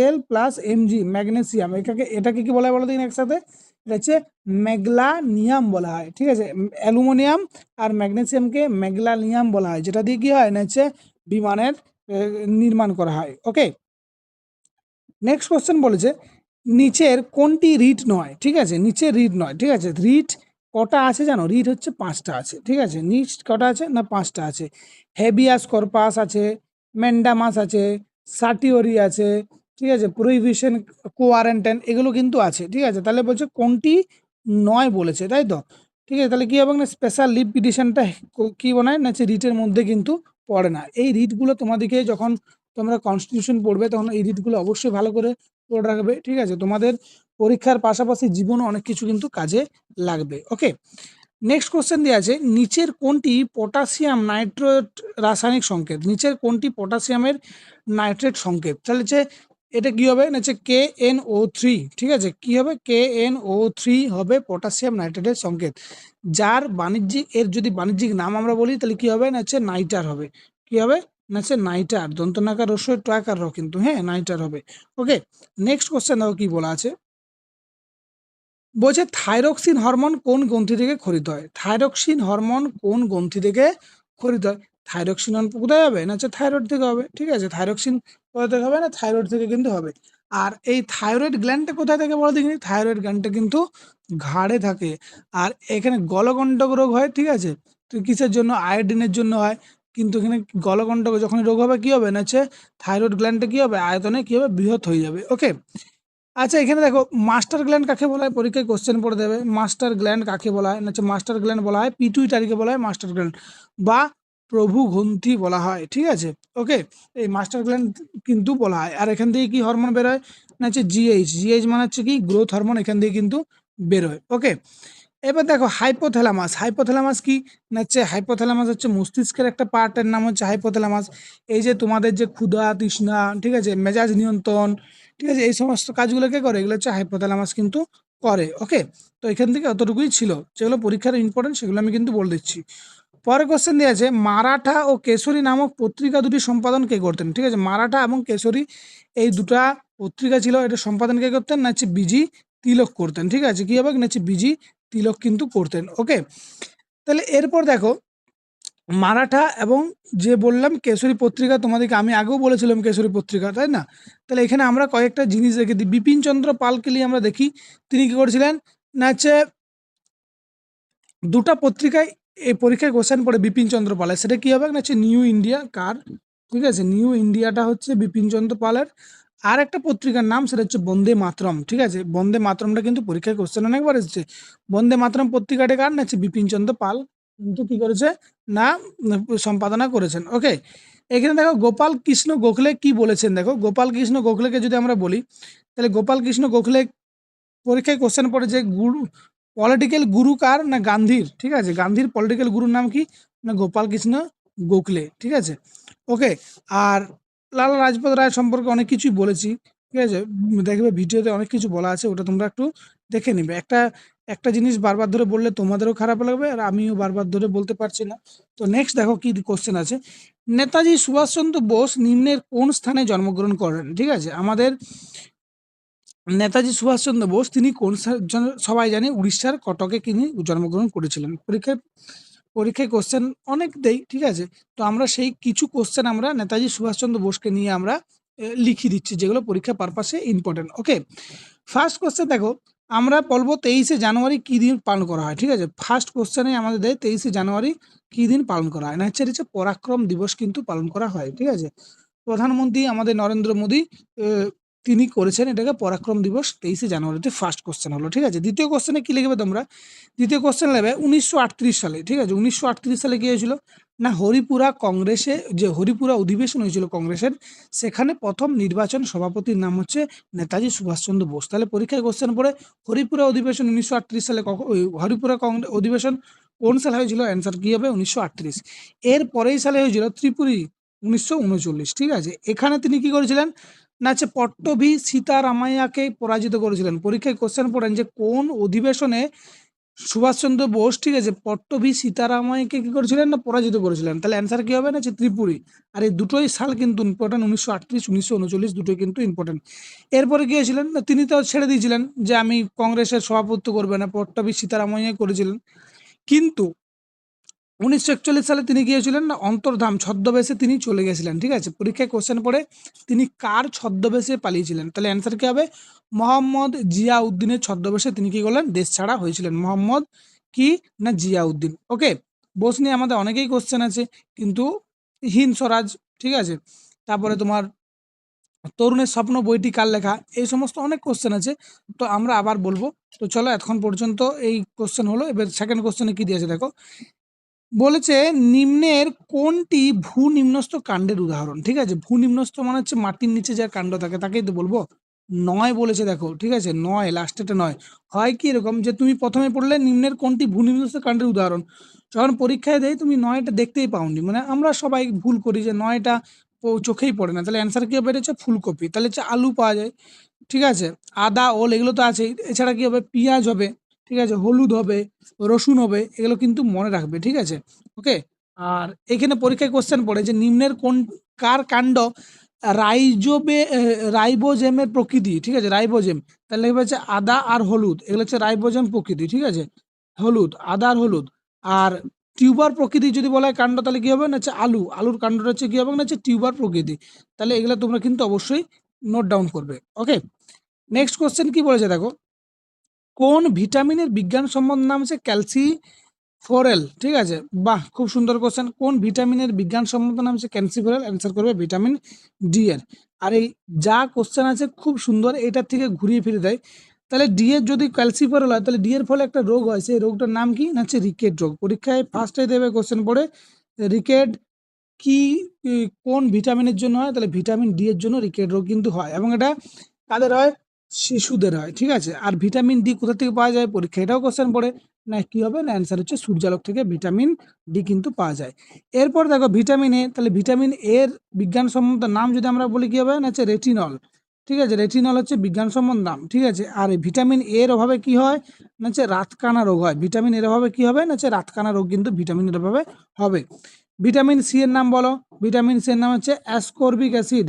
Speaker 1: Al+Mg ম্যাগনেসিয়াম, এটাকে কি বলা হয় বলো দিন একসাথে, এটা হচ্ছে ম্যাগলানিয়াম বলা হয়, ঠিক আছে, অ্যালুমিনিয়াম আর ম্যাগনেসিয়ামকে ম্যাগলানিয়াম বলা হয়, যেটা দিয়ে কি হয় না হচ্ছে বিমানের নির্মাণ করা হয়। ওকে, নেক্সট কোশ্চেন বলেছে নিচের কোনটি রিট নয়, ঠিক আছে, নিচের রিট নয়, ঠিক আছে, রিট কটা আছে জানো, রিট হচ্ছে 5টা আছে, ঠিক আছে, নিচ কটা আছে না 5টা আছে, হেবিয়াস কর্পাস আছে, ম্যান্ডামাস আছে, সাটিওরি আছে, ঠিক আছে, প্রোহিবিশন, কোয়ারেন্টাইন, এগুলো কিন্তু আছে, ঠিক আছে। তাহলে বলছে কোনটি নয় বলেছে, তাই তো, ঠিক আছে, তাহলে কি হবে না স্পেশাল লিভ পিটিশনটা কি বানায় না হচ্ছে রিটের মধ্যে কিন্তু পড়ে না। এই রিটগুলো তোমাদেরকে যখন তোমরা কনস্টিটিউশন পড়বে তখন এই রিটগুলো অবশ্যই ভালো করে পড়ে রাখবে, ঠিক আছে, তোমাদের পরীক্ষার পাশাপাশি জীবনে অনেক কিছু কিন্তু কাজে লাগবে। ওকে, নেক্সট কোশ্চেন দেওয়া আছে নিচের কোনটি পটাশিয়াম নাইট্রেট রাসায়নিক সংকেত, নিচের কোনটি পটাশিয়ামের নাইট্রেট সংকেত, তাহলে হচ্ছে এটা কি হবে না হচ্ছে KNO3, ঠিক আছে, কি হবে KNO3 হবে পটাশিয়াম নাইট্রেটের সংকেত, যার বাণিজ্যিক, এর যদি বাণিজ্যিক নাম আমরা বলি তাহলে কি হবে না হচ্ছে নাইটার হবে, কি হবে না হচ্ছে নাইটার, দন্তনাকার রস্যই ট্রাকার র কিন্তু, হ্যাঁ নাইটার হবে। ওকে, নেক্সট কোশ্চেন দেখো কি বলা আছে, বলছে থাইরক্সিন হরমোন কোন গ্রন্থি থেকে ক্ষরিত হয়, থাইরক্সিন হরমোন কোন গ্রন্থি থেকে ক্ষরিত হয়, থাইরক্সিন হরমোন কোথায় হবে না হচ্ছে থাইরয়েড থেকে হবে, ঠিক আছে, থাইরক্সিন কোথা থেকে হবে না থাইরয়েড থেকে কিন্তু হবে। আর এই থাইরয়েড গ্ল্যান্ডটা কোথায় থাকে বলো দেখিনি, থাইরয়েড গ্ল্যান্ডটা কিন্তু ঘাড়ে থাকে। আর এখানে গলগণ্ডক রোগ হয়, ঠিক আছে, তো কিসের জন্য, আয়োডিনের জন্য হয়, কিন্তু এখানে গলগণ্ডক যখন রোগ হবে কি হবে না হচ্ছে থাইরয়েড গ্ল্যান্ডটা কি হবে আয়তনে কি হবে বৃহৎ হয়ে যাবে। ওকে, আচ্ছা এখানে দেখো মাস্টার গ্ল্যান্ড কাকে বলা হয়, পরীক্ষায় কোশ্চেন পড়ে দেবে, মাস্টার গ্ল্যান্ড কাকে বলা হয় না হচ্ছে মাস্টার গ্ল্যান্ড বলা হয় পিটুইটারিকে বলা হয় মাস্টার গ্ল্যান্ড বা প্রভু গ্রন্থি বলা হয়, ঠিক আছে। ওকে, এই মাস্টার গ্ল্যান্ড কিন্তু বলা হয়। আর এখান থেকে কি হরমোন বেরোয় না হচ্ছে জিএইচ, জিএইচ মানে হচ্ছে কি গ্রোথ হরমোন, এখান থেকে কিন্তু বেরোয়। ওকে, এবার দেখো হাইপোথ্যালামাস। হাইপোথ্যালামাস কি না হচ্ছে, হাইপোথ্যালামাস হচ্ছে মস্তিষ্কের একটা পার্টের নাম হচ্ছে হাইপোথ্যালামাস। এই যে তোমাদের যে ক্ষুধা তৃষ্ণা, ঠিক আছে, মেজাজ নিয়ন্ত্রণ, ঠিক আছে, এই সমস্ত কাজগুলোকে করে, এগুলো হচ্ছে হাইপোথ্যালামাস কিন্তু করে। ওকে, তো এখান থেকে অতটুকুই ছিল, যেগুলো পরীক্ষার ইম্পর্টেন্ট সেগুলো আমি কিন্তু বলে দিচ্ছি। পরে কোশ্চেন দিয়ে আছে, মারাঠা ও কেশরী নামক পত্রিকা দুটি সম্পাদন কে করতেন? ঠিক আছে, মারাঠা এবং কেশরী এই দুটা পত্রিকা ছিল, এটা সম্পাদন কে করতেন? না হচ্ছে বিজি তিলক করতেন। ঠিক আছে, কি হবে না হচ্ছে বিজি তিলক কিন্তু করতেন। ওকে, তাহলে এরপর দেখো মারাঠা এবং যে বললাম কেশরী পত্রিকা, তোমাদেরকে আমি আগেও বলেছিলাম কেশরী পত্রিকা, তাই না? তাহলে এখানে আমরা কয়েকটা জিনিস রেখে দিই। বিপিন চন্দ্র পালকে নিয়ে আমরা দেখি, তিনি কি করেছিলেন না হচ্ছে দুটা পত্রিকায় এই পরীক্ষায় কোশ্চেন পড়ে বিপিন চন্দ্র পালের, সেটা কি হবে না হচ্ছে নিউ ইন্ডিয়া। কার? ঠিক আছে, নিউ ইন্ডিয়াটা হচ্ছে বিপিন চন্দ্র পালের। আর একটা পত্রিকার নাম সেটা হচ্ছে বন্দে মাতরম। ঠিক আছে, বন্দে মাতরমটা কিন্তু পরীক্ষায় কোশ্চেন অনেকবার এসেছে। বন্দে মাতরম পত্রিকাটা কার? না হচ্ছে বিপিন চন্দ্র পাল কিন্তু কি করেছে না সম্পাদনা করেছেন। ওকে, এখানে দেখো গোপাল কৃষ্ণ গোখলে কি বলেছেন। দেখো গোপাল কৃষ্ণ গোখলেকে যদি আমরা বলি, তাহলে গোপাল কৃষ্ণ গোখলে পরীক্ষায় কোশ্চেন পড়ে যে গুরু, পলিটিক্যাল গুরু কার? না গান্ধীর। ঠিক আছে, গান্ধীর পলিটিক্যাল গুরুর নাম কি? না গোপাল কৃষ্ণ গোখলে। ঠিক আছে, ওকে। আর লালা লাজপত রায় সম্পর্কে অনেক কিছুই বলেছি। ঠিক আছে, দেখবে ভিডিওতে অনেক কিছু বলা আছে, ওটা তোমরা একটু দেখে নিবে। একটা একটা জিনিস বারবার ধরে বললে তোমাদেরও খারাপ লাগবে, আর আমিও বারবার ধরে বলতে পারছি না। তো নেক্সট দেখো কি কোশ্চেন আছে, নেতাজি সুভাষচন্দ্র বোস নিম্নের কোন স্থানে জন্মগ্রহণ করেন? ঠিক আছে, আমাদের নেতাজি সুভাষচন্দ্র বোস তিনি কোন সবাই জানে উড়িষ্যার কটকে তিনি জন্মগ্রহণ করেছিলেন। পরীক্ষায় পরীক্ষায় কোশ্চেন অনেক দেই। ঠিক আছে, তো আমরা সেই কিছু কোশ্চেন আমরা নেতাজি সুভাষচন্দ্র বোসকে নিয়ে আমরা লিখে দিচ্ছি, যেগুলো পরীক্ষা পারপাসে ইম্পর্টেন্ট। ওকে, ফার্স্ট কোশ্চেন দেখো, আমরা বলবো 23শে জানুয়ারি কি দিন পালন করা হয়? ঠিক আছে, ফার্স্ট কোশ্চেনে আমাদের দেয় 23শে জানুয়ারি কি দিন পালন করা হয়? না হচ্ছে পরাক্রম দিবস কিন্তু পালন করা হয়। ঠিক আছে, প্রধানমন্ত্রী আমাদের নরেন্দ্র মোদী তিনি করেছেন এটাকে পরাক্রম দিবস 23শে জানুয়ারিতে। ফার্স্ট কোশ্চেন হলো। ঠিক আছে, দ্বিতীয় কোশ্চেনে কি লিখবে তোমরা? দ্বিতীয় কোশ্চেন নেবে 1938 সালে। ঠিক আছে, 1938 সালে কি হয়েছিল না হরিপুরা কংগ্রেসে, যে হরিপুরা অধিবেশন হয়েছিল কংগ্রেসের, সেখানে প্রথম নির্বাচন সভাপতির নাম হচ্ছে নেতাজি সুভাষচন্দ্র বোস। তাহলে পরীক্ষায় কোশ্চেন পড়ে হরিপুরা অধিবেশন 1938 সালে হরিপুরা অধিবেশন কোন সালে হয়েছিল? অ্যান্সার কি হবে? 1938। এর পরেই সালে হয়েছিল ত্রিপুরী 1939। ঠিক আছে, এখানে তিনি কি করেছিলেন না হচ্ছে পট্টভি সীতারামাইয়াকে পরাজিত করেছিলেন। পরীক্ষায় কোশ্চেন পড়েন যে কোন অধিবেশনে সুভাষচন্দ্র বোস, ঠিক আছে, পট্টভি সীতারামাইয়াকে কি করেছিলেন না পরাজিত করেছিলেন। তাহলে অ্যান্সার কি হবে না হচ্ছে ত্রিপুরী। আর এই দুটোই সাল কিন্তু ইম্পর্টেন্ট, 1938 1939 দুটোই কিন্তু ইম্পর্টেন্ট। এরপরে কি হয়েছিলেন না তিনি তো ছেড়ে দিয়েছিলেন যে আমি কংগ্রেসের সভাপতিত্ব করবে না, পট্টভি সীতারামাইয়া করেছিলেন। কিন্তু 1941 সালে তিনি গিয়েছিলেন না অন্তর্ধাম ছদ্মবেশে তিনি চলে গেছিলেন। ঠিক আছে, পরীক্ষায় কোশ্চেন পড়ে তিনি কার ছদ্মবেশে পালিয়েছিলেন? তাহলে অ্যান্সার কি হবে? মোহাম্মদ জিয়াউদ্দিনের ছদ্মবেশে তিনি কি করলেন? দেশ ছাড়া হয়েছিলেন। মোহাম্মদ কি না জিয়াউদ্দিন। ওকে, বোস নিয়ে আমাদের অনেকেই কোশ্চেন আছে, কিন্তু হিন্দ স্বরাজ, ঠিক আছে, তারপরে তোমার তরুণের স্বপ্ন বইটি কার লেখা, এই সমস্ত অনেক কোশ্চেন আছে, তো আমরা আবার বলবো। তো চলো এতক্ষণ পর্যন্ত এই কোশ্চেন হলো। এবার সেকেন্ড কোশ্চেনে কি দিয়েছে দেখো, বলেছে নিম্নের কোনটি ভূনিম্নস্থ কাণ্ডের উদাহরণ? ঠিক আছে, ভূনিম্নস্থ মানে হচ্ছে মাটির নিচে যা কাণ্ড থাকে তাকেই তো বলবো। নয় বলেছে দেখো। ঠিক আছে, নয়, লাস্টেটা নয়। হয় কি এরকম যে তুমি প্রথমে পড়লে নিম্নের কোনটি ভূনিম্নস্থ কাণ্ডের উদাহরণ, যখন পরীক্ষায় দেয় তুমি নয়টা দেখতেই পাওনি, মানে আমরা সবাই ভুল করি যে নয়টা চোখেই পড়ে না। তাহলে অ্যান্সার কি হবে? এটা হচ্ছে ফুলকপি। তাহলে হচ্ছে আলু পাওয়া যায়, ঠিক আছে, আদা, ওল এগুলো তো আছেই। এছাড়া কি হবে? পেঁয়াজ হবে, ঠিক আছে, হলুদ হবে, রসুন হবে, এগুলো কিন্তু মনে রাখবে। ঠিক আছে, ওকে। আর এখানে পরীক্ষায় কোশ্চেন পড়ে যে নিম্নের কোন কার কাণ্ড রাইবোজেমের প্রকৃতি? ঠিক আছে, রাইবোজেম। তাহলে হচ্ছে আদা আর হলুদ, এগুলো হচ্ছে রাইবোজেম প্রকৃতি। ঠিক আছে, হলুদ, আদা আর হলুদ। আর টিউবার প্রকৃতি যদি বলা হয় কাণ্ড, তাহলে কি হবে না হচ্ছে আলু, আলুর কাণ্ডটা হচ্ছে কি হবে না হচ্ছে টিউবার প্রকৃতি। তাহলে এগুলো তোমরা কিন্তু অবশ্যই নোট ডাউন করবে। ওকে, নেক্সট কোশ্চেন কি বলেছে দেখো, কোন ভিটামিনের বিজ্ঞানসম্মত নাম হচ্ছে ক্যালসিফেরল? ঠিক আছে, বাহ, খুব সুন্দর কোশ্চেন। কোন ভিটামিনের বিজ্ঞানসম্মত নাম হচ্ছে ক্যালসিফেরল? অ্যান্সার করবে ভিটামিন ডি এর। আর এই যা কোশ্চেন আছে খুব সুন্দর, এটার থেকে ঘুরিয়ে ফিরে দেয়। তাহলে ডি এর যদি ক্যালসিফেরল হয়, তাহলে ডি এর ফলে একটা রোগ হয়, সেই রোগটার নাম কি না হচ্ছে রিকেট রোগ। পরীক্ষায় ফার্স্টে দেবে কোশ্চেন পড়ে রিকেট কি কোন ভিটামিনের জন্য হয়? তাহলে ভিটামিন ডি এর জন্য রিকেট রোগ কিন্তু হয়। এবং এটা কাদের হয়? শিশুদের হয়, ঠিক আছে। আর ভিটামিন ডি কোথা থেকে পাওয়া যায়, পরীক্ষায় এটাও কোশ্চেন পড়ে। না কি হবে, না অ্যান্সার হচ্ছে সূর্যালোক থেকে ভিটামিন ডি কিন্তু পাওয়া যায়। এরপর দেখো ভিটামিন এ, তাহলে ভিটামিন এর বিজ্ঞানসম্মত নাম যদি আমরা বলি কি হবে, না হচ্ছে রেটিনল, ঠিক আছে। রেটিনল হচ্ছে বিজ্ঞানসম্মত নাম, ঠিক আছে। আর এই ভিটামিন এর অভাবে কি হয়, না হচ্ছে রাতকানা রোগ হয়। ভিটামিন এর অভাবে কি হবে, না হচ্ছে রাতকানা রোগ কিন্তু ভিটামিনের অভাবে হবে। ভিটামিন সি এর নাম বলো। ভিটামিন সি এর নাম হচ্ছে ascorbic acid.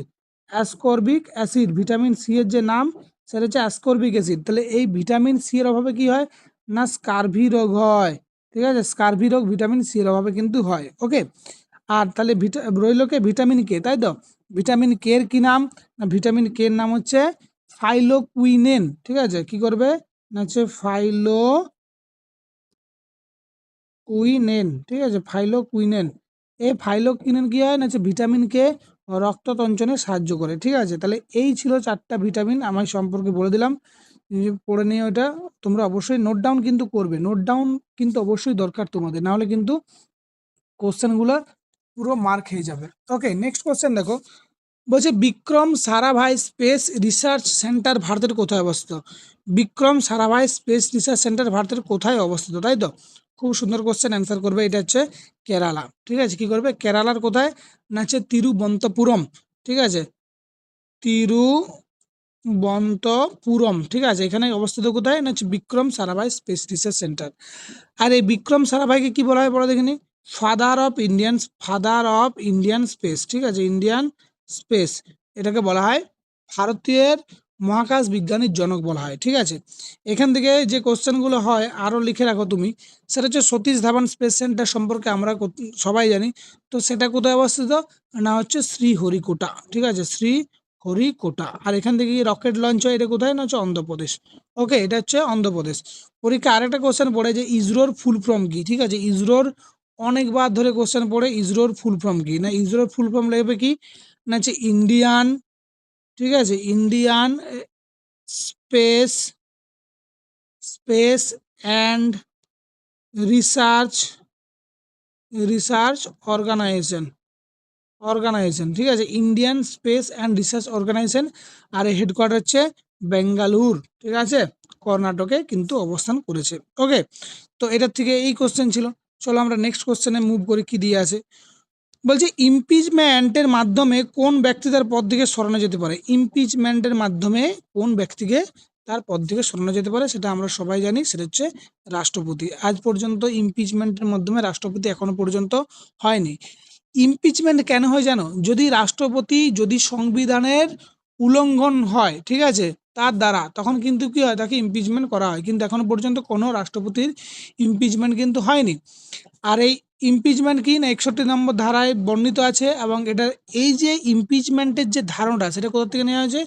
Speaker 1: Ascorbic acid, vitamin C এর যে নাম সেটা হচ্ছে অ্যাসকর্বিক অ্যাসিড। তাহলে এই ভিটামিন সি এর অভাবে কি হয়, না স্কারভি রোগ হয়, ঠিক আছে। স্কারভি রোগ ভিটামিন সি এর অভাবে কিন্তু হয়, ওকে। আর তাহলে রইল কে, ভিটামিন কে, তাই তো। ভিটামিন কে এর কি নাম, না ভিটামিন কে এর নাম হচ্ছে ফাইলোকুইনেন, ঠিক আছে। কি করবে, না হচ্ছে ফাইলোকুইনেন, ঠিক আছে, ফাইলোকুইনেন। এই ফাইলোকুইনেন কি হয়, না হচ্ছে ভিটামিন কে রক্ত তঞ্চনে সাহায্য করে, ঠিক আছে। তাহলে এই ছিল 4টা ভিটামিন আমার সম্পর্কে বলে দিলাম। পড়ে নিয়ে ওটা তোমরা অবশ্যই নোট ডাউন কিন্তু করবে, নোট ডাউন কিন্তু অবশ্যই দরকার তোমাদের, না হলে কিন্তু কোশ্চেনগুলো পুরো মার খেয়ে যাবে। ওকে, নেক্সট কোশ্চেন দেখো, বলছে Vikram Sarabhai space research centre ভারতের কোথায় অবস্থিত। Vikram Sarabhai space research centre ভারতের কোথায় অবস্থিত, তাই তো। খুব সুন্দর কোশ্চেন, অ্যান্সার করবে। এটা হচ্ছে কেরালা, ঠিক আছে। কি করবে, কেরালার কোথায়, না হচ্ছে তিরুবন্তপুরম, ঠিক আছে। তিরুবন্তপুরম, ঠিক আছে, এখানে অবস্থিত কোথায়, না হচ্ছে Vikram Sarabhai space research centre. আর এই বিক্রম সারাভাইকে কি বলা হয় বলো দেখিনি, ফাদার অফ ইন্ডিয়ান স্পেস, ঠিক আছে, ইন্ডিয়ান স্পেস, এটাকে বলা হয় ভারতীয় মহাকাশ বিজ্ঞানীর জনক বলা হয়, ঠিক আছে। এখান থেকে যে কোশ্চেনগুলো হয় আরও লিখে রাখো তুমি, সেটা হচ্ছে সতীশ ধাওয়ান স্পেস সেন্টার সম্পর্কে আমরা সবাই জানি। তো সেটা কোথায় অবস্থিত, না হচ্ছে শ্রীহরিকোটা, ঠিক আছে, শ্রীহরিকোটা। আর এখান থেকে রকেট লঞ্চ হয়, এটা কোথায়, না হচ্ছে অন্ধ্রপ্রদেশ। ওকে, এটা হচ্ছে অন্ধ্রপ্রদেশ। পরীক্ষা আরেকটা কোশ্চেন পড়ে যে ইসরোর ফুল ফর্ম কি, ঠিক আছে। ইসরোর অনেকবার ধরে কোশ্চেন পড়ে, ইসরোর ফুল ফর্ম কি, না ইসরোর ফুল ফর্ম লিখবে কি, না হচ্ছে ইন্ডিয়ান, ঠিক আছে, Indian space space and research research organisation, ঠিক আছে, Indian space and research organisation. আর এই হেডকোয়ার্টার হচ্ছে বেঙ্গালুর, ঠিক আছে, কর্ণাটকে কিন্তু অবস্থান করেছে। ওকে, তো এটার থেকে এই কোশ্চেন ছিল। চলো আমরা নেক্সট কোশ্চেনে মুভ করি, কি দিয়ে আছে। বলছে ইমপিচমেন্টের মাধ্যমে কোন ব্যক্তি তার পদ থেকে সরানো যেতে পারে। ইমপিচমেন্টের মাধ্যমে কোন ব্যক্তিকে তার পদ থেকে সরানো যেতে পারে, সেটা আমরা সবাই জানি, সেটা হচ্ছে রাষ্ট্রপতি। আজ পর্যন্ত ইমপিচমেন্টের মাধ্যমে রাষ্ট্রপতি এখনো পর্যন্ত হয়নি। ইমপিচমেন্ট কেন হয় জানো, যদি রাষ্ট্রপতি যদি সংবিধানের উল্লঙ্ঘন হয়, ঠিক আছে, তার দ্বারা, তখন কিন্তু কি হয়, তাকে ইমপিচমেন্ট করা হয়। কিন্তু এখনো পর্যন্ত কোনো রাষ্ট্রপতির ইমপিচমেন্ট কিন্তু হয়নি। আর এই ইমপিচমেন্ট কি, না 61 নম্বর ধারায় বর্ণিত আছে। এবং এটার এই যে ইমপিচমেন্টের যে ধারণাটা, সেটা কোথা থেকে নেওয়া হয়েছে,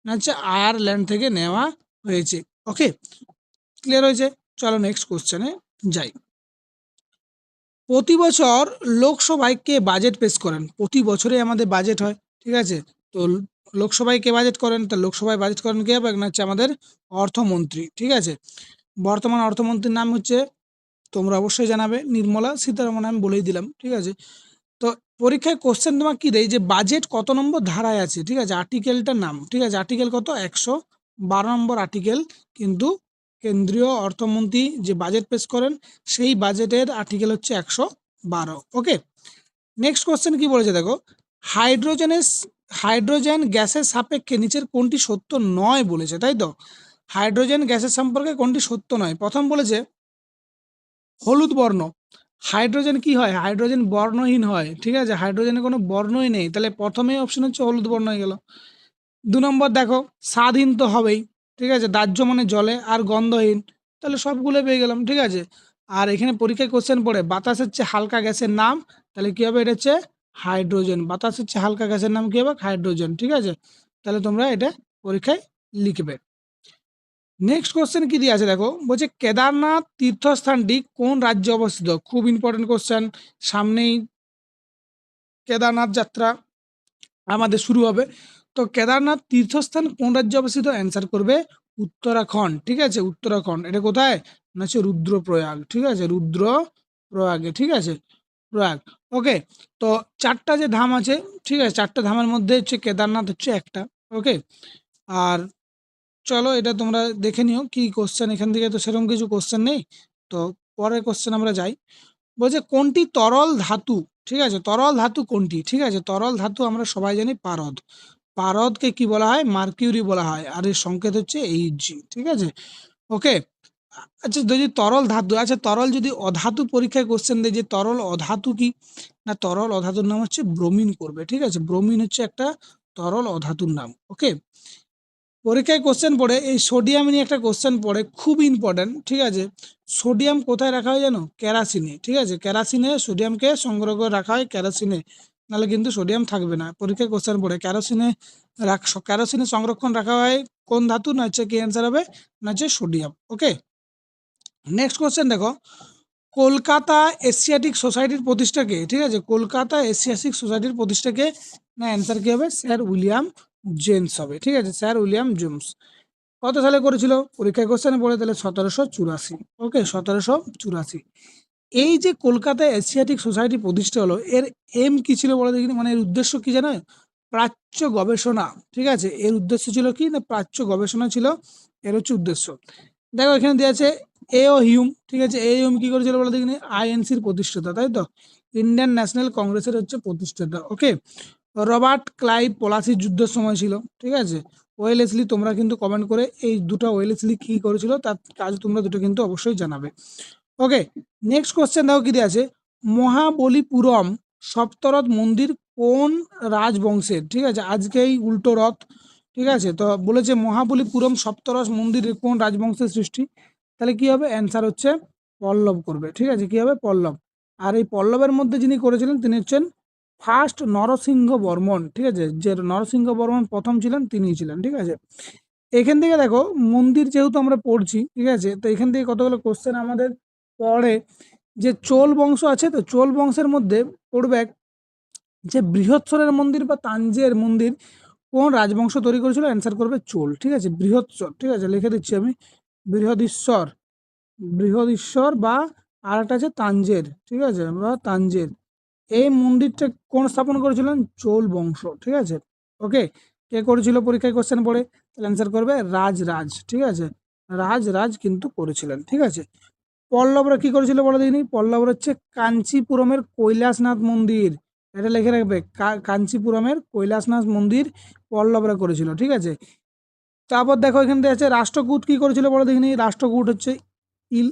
Speaker 1: না হচ্ছে আয়ারল্যান্ড থেকে নেওয়া হয়েছে। ওকে, ক্লিয়ার হয়েছে। চলো নেক্সট কোশ্চেনে যাই। প্রতি বছর লোকসভায় কে বাজেট পেশ করেন। প্রতি বছরে আমাদের বাজেট হয়, ঠিক আছে। তো লোকসভায় কে বাজেট করেন, তা লোকসভায় বাজেট করেন কে হবে, না হচ্ছে আমাদের অর্থমন্ত্রী, ঠিক আছে। বর্তমান অর্থমন্ত্রীর নাম হচ্ছে, তোমরা অবশ্যই জানাবে, নির্মলা সীতারামন, আমি বলেই দিলাম, ঠিক আছে। তো পরীক্ষায় কোশ্চেন তোমার কি দেয়, যে বাজেট কত নম্বর ধারায় আছে, ঠিক আছে, আর্টিকেলটার নাম, ঠিক আছে, আর্টিকেল কত, 112 নম্বর আর্টিকেল কিন্তু কেন্দ্রীয় অর্থমন্ত্রী যে বাজেট পেশ করেন, সেই বাজেটের আর্টিকেল হচ্ছে 112। ওকে, নেক্সট কোশ্চেন কি বলেছে দেখো, হাইড্রোজেন গ্যাসের সাপেক্ষে নিচের কোনটি সত্য নয় বলেছে, তাই তো। হাইড্রোজেন গ্যাসের সম্পর্কে কোনটি সত্য নয়, প্রথম বলেছে হলুদ বর্ণ। হাইড্রোজেন কি হয়, হাইড্রোজেন বর্ণহীন হয়, ঠিক আছে, হাইড্রোজেনের কোনো বর্ণই নেই, তাহলে প্রথমেই অপশন হচ্ছে হলুদ বর্ণ হয়ে গেল। 2 নম্বর দেখো স্বাদহীন তো হবেই, ঠিক আছে, দাহ্য মানে জলে, আর গন্ধহীন, তাহলে সবগুলো পেয়ে গেলাম, ঠিক আছে। আর এখানে পরীক্ষায় কোশ্চেন পড়ে বাতাসের চেয়ে হালকা গ্যাসের নাম, তাহলে কি হবে, এটা হচ্ছে হাইড্রোজেন। বাতাসের চেয়ে হালকা গ্যাসের নাম কি হবে, হাইড্রোজেন, ঠিক আছে। তাহলে তোমরা এটা পরীক্ষায় লিখবে। নেক্সট কোশ্চেন কি দিয়ে আছে দেখো, বলছে কেদারনাথ তীর্থস্থানটি কোন রাজ্যে অবস্থিত। খুব ইম্পর্টেন্ট কোশ্চেন, সামনেই কেদারনাথ যাত্রা আমাদের শুরু হবে। তো কেদারনাথ তীর্থস্থান কোন রাজ্যে অবস্থিত, অ্যান্সার করবে উত্তরাখণ্ড, ঠিক আছে, উত্তরাখণ্ড। এটা কোথায়, না হচ্ছে রুদ্রপ্রয়াগ, ঠিক আছে, রুদ্রপ্রয়াগে, ঠিক আছে, প্রয়াগ। ওকে, তো 4টা যে ধাম আছে, ঠিক আছে, 4টা ধামের মধ্যে হচ্ছে কেদারনাথ হচ্ছে একটা। ওকে, আর চলো এটা তোমরা দেখে নিও কি কোশ্চেন, এখান থেকে তো সেরকম কিছু কোশ্চেন নেই। তো পরের কোশ্চেন আমরা যাই। বলছে কোনটি তরল ধাতু, ঠিক আছে, তরল ধাতু কোনটি, ঠিক আছে, তরল ধাতু আমরা সবাই জানি পারদ। পারদকে কি বলা হয়, মার্কিউরি বলা হয়, আর এর সংকেত হচ্ছে Hg, ঠিক আছে, ওকে। আচ্ছা যদি তরল ধাতু, আচ্ছা তরল যদি অধাতু পরীক্ষায় কোশ্চেন দেয় যে তরল অধাতু কি, না তরল অধাতুর নাম হচ্ছে ব্রোমিন করবে, ঠিক আছে, ব্রোমিন হচ্ছে একটা তরল অধাতুর নাম, ওকে। পরীক্ষায় কোশ্চেন পড়ে এই সোডিয়াম নিয়ে একটা কোশ্চেন পড়ে, খুব ইম্পর্টেন্ট, ঠিক আছে। সোডিয়াম কোথায় রাখা হয় জানো, কেরাসিনে, ঠিক আছে, কেরাসিনে সোডিয়ামকে সংগ্রহ করে রাখা হয়, কেরাসিনে, নাহলে কিন্তু সোডিয়াম থাকবে না। পরীক্ষায় কোশ্চেন পড়ে কেরোসিনে কেরোসিনে সংরক্ষণ রাখা হয় কোন ধাতু, না হচ্ছে কি অ্যান্সার হবে, না হচ্ছে সোডিয়াম, ওকে। নেক্সট কোশ্চেন দেখো, কলকাতা এশিয়াটিক সোসাইটির প্রতিষ্ঠাকে, ঠিক আছে, কলকাতা এশিয়াটিক সোসাইটির প্রতিষ্ঠাকে, না অ্যান্সার কি হবে, স্যার উইলিয়াম জেমস হবে, ঠিক আছে, স্যার উইলিয়াম জেমস। কত সালে করেছিল, পরীক্ষায় কোশ্চেনে পড়ে তাহলে 1784, ওকে 1784। এই যে কলকাতা এশিয়াটিক সোসাইটি প্রতিষ্ঠা হলো, এর এম কি ছিল বলে দেখিনি, মানে এর উদ্দেশ্য কি জানো, প্রাচ্য গবেষণা, ঠিক আছে, এর উদ্দেশ্য ছিল কি, না প্রাচ্য গবেষণা ছিল এর হচ্ছে উদ্দেশ্য। দেখো এখানে দেওয়া আছে এও হিউম, ঠিক আছে, এ হিউম কি করেছিল বলে দেখিনি, আইএনসির প্রতিষ্ঠাতা, তাই তো, ইন্ডিয়ান ন্যাশনাল কংগ্রেসের হচ্ছে প্রতিষ্ঠাতা, ওকে। রবার্ট ক্লাইভ পলাশির যুদ্ধের সময় ছিল, ঠিক আছে। ওয়েলেসলি, তোমরা কিন্তু কমেন্ট করে এই দুটো ওয়েলেসলি কি করেছিল তার কাজ তোমরা দুটো কিন্তু অবশ্যই জানাবে, ওকে। নেক্সট কোশ্চেন দেখো কি দিয়ে আছে, মহাবলীপুরম সপ্তরথ মন্দির কোন রাজবংশের, ঠিক আছে, আজকে এই উল্টো রথ, ঠিক আছে, তো বলেছে মহাবলীপুরম সপ্তরথ মন্দির কোন রাজবংশের সৃষ্টি, তাহলে কি হবে, অ্যান্সার হচ্ছে পল্লব করবে, ঠিক আছে, কি হবে পল্লব। আর এই পল্লবের মধ্যে যিনি করেছিলেন তিনি হচ্ছেন ফার্স্ট নরসিংহ বর্মন, ঠিক আছে, যে নরসিংহ বর্মন প্রথম ছিলেন তিনিই ছিলেন, ঠিক আছে। এখান থেকে দেখো মন্দির যেহেতু আমরা পড়ছি, ঠিক আছে, তো এখান থেকে কতগুলো কোশ্চেন আমাদের পড়ে, যে চোল বংশ আছে, তো চোল বংশের মধ্যে পড়বে যে বৃহৎসরের মন্দির বা তাঞ্জের মন্দির কোন রাজবংশ তৈরি করেছিল, অ্যান্সার করবে চোল, ঠিক আছে, বৃহৎসর, ঠিক আছে, লিখে দিচ্ছি আমি, বৃহদীশ্বর, বৃহদীশ্বর বা আর একটা আছে তাঞ্জের, ঠিক আছে, বা তাঞ্জের, এই মন্দিরটা কোন স্থাপন করেছিলেন, চোল বংশ, ঠিক আছে, ওকে। কে করেছিল পরীক্ষায় কোশ্চেন পড়ে, তাহলে অ্যান্সার করবে রাজ, ঠিক আছে, রাজ কিন্তু করেছিলেন, ঠিক আছে। পল্লবরা কি করেছিল বলে দেখিনি, পল্লবরা হচ্ছে কাঞ্চিপুরমের কৈলাসনাথ মন্দির, এটা লিখে রাখবে, কাঞ্চিপুরমের কৈলাসনাথ মন্দির পল্লবরা করেছিল, ঠিক আছে। তারপর দেখো এখান থেকে আছে রাষ্ট্রকূট কি করেছিল বলে দেখিনি, রাষ্ট্রকূট হচ্ছে ইল,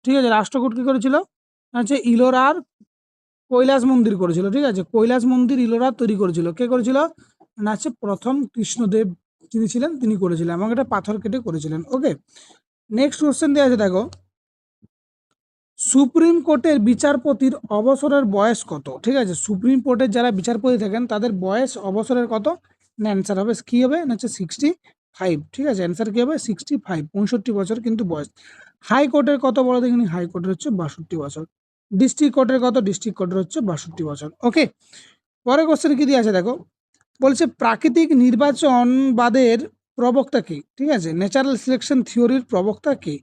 Speaker 1: ঠিক আছে, রাষ্ট্রকূট কি করেছিল, হচ্ছে ইলোরার কৈলাস মন্দির করেছিল, ঠিক আছে, কৈলাস মন্দির ইলোরা তৈরি করেছিল, কে করেছিল, না হচ্ছে প্রথম কৃষ্ণদেব যিনি ছিলেন তিনি করেছিলেন, এবং এটা পাথর কেটে করেছিলেন, ওকে। নেক্সট কোশ্চেন দেওয়া আছে দেখো, সুপ্রিম কোর্টের বিচারপতির অবসরের বয়স কত, ঠিক আছে, সুপ্রিম কোর্টের যারা বিচারপতি থাকেন তাদের বয়স অবসরের কত, না অ্যান্সার হবে কি হবে, না হচ্ছে 65, ঠিক আছে, অ্যান্সার কি হবে 65, 65 বছর কিন্তু বয়স। হাইকোর্টের কত বলে দেখিনি, হাইকোর্টের হচ্ছে 62 বছর। ডিস্ট্রিক্ট কোর্টের কত, ডিস্ট্রিক্ট কোর্টের হচ্ছে 62 বছর, ওকে। পরের কোশ্চেন কি দিয়ে আছে দেখো, বলছে প্রাকৃতিক নির্বাচনবাদের প্রবক্তা কে, ঠিক আছে, ন্যাচারাল সিলেকশন থিওরির প্রবক্তা কে,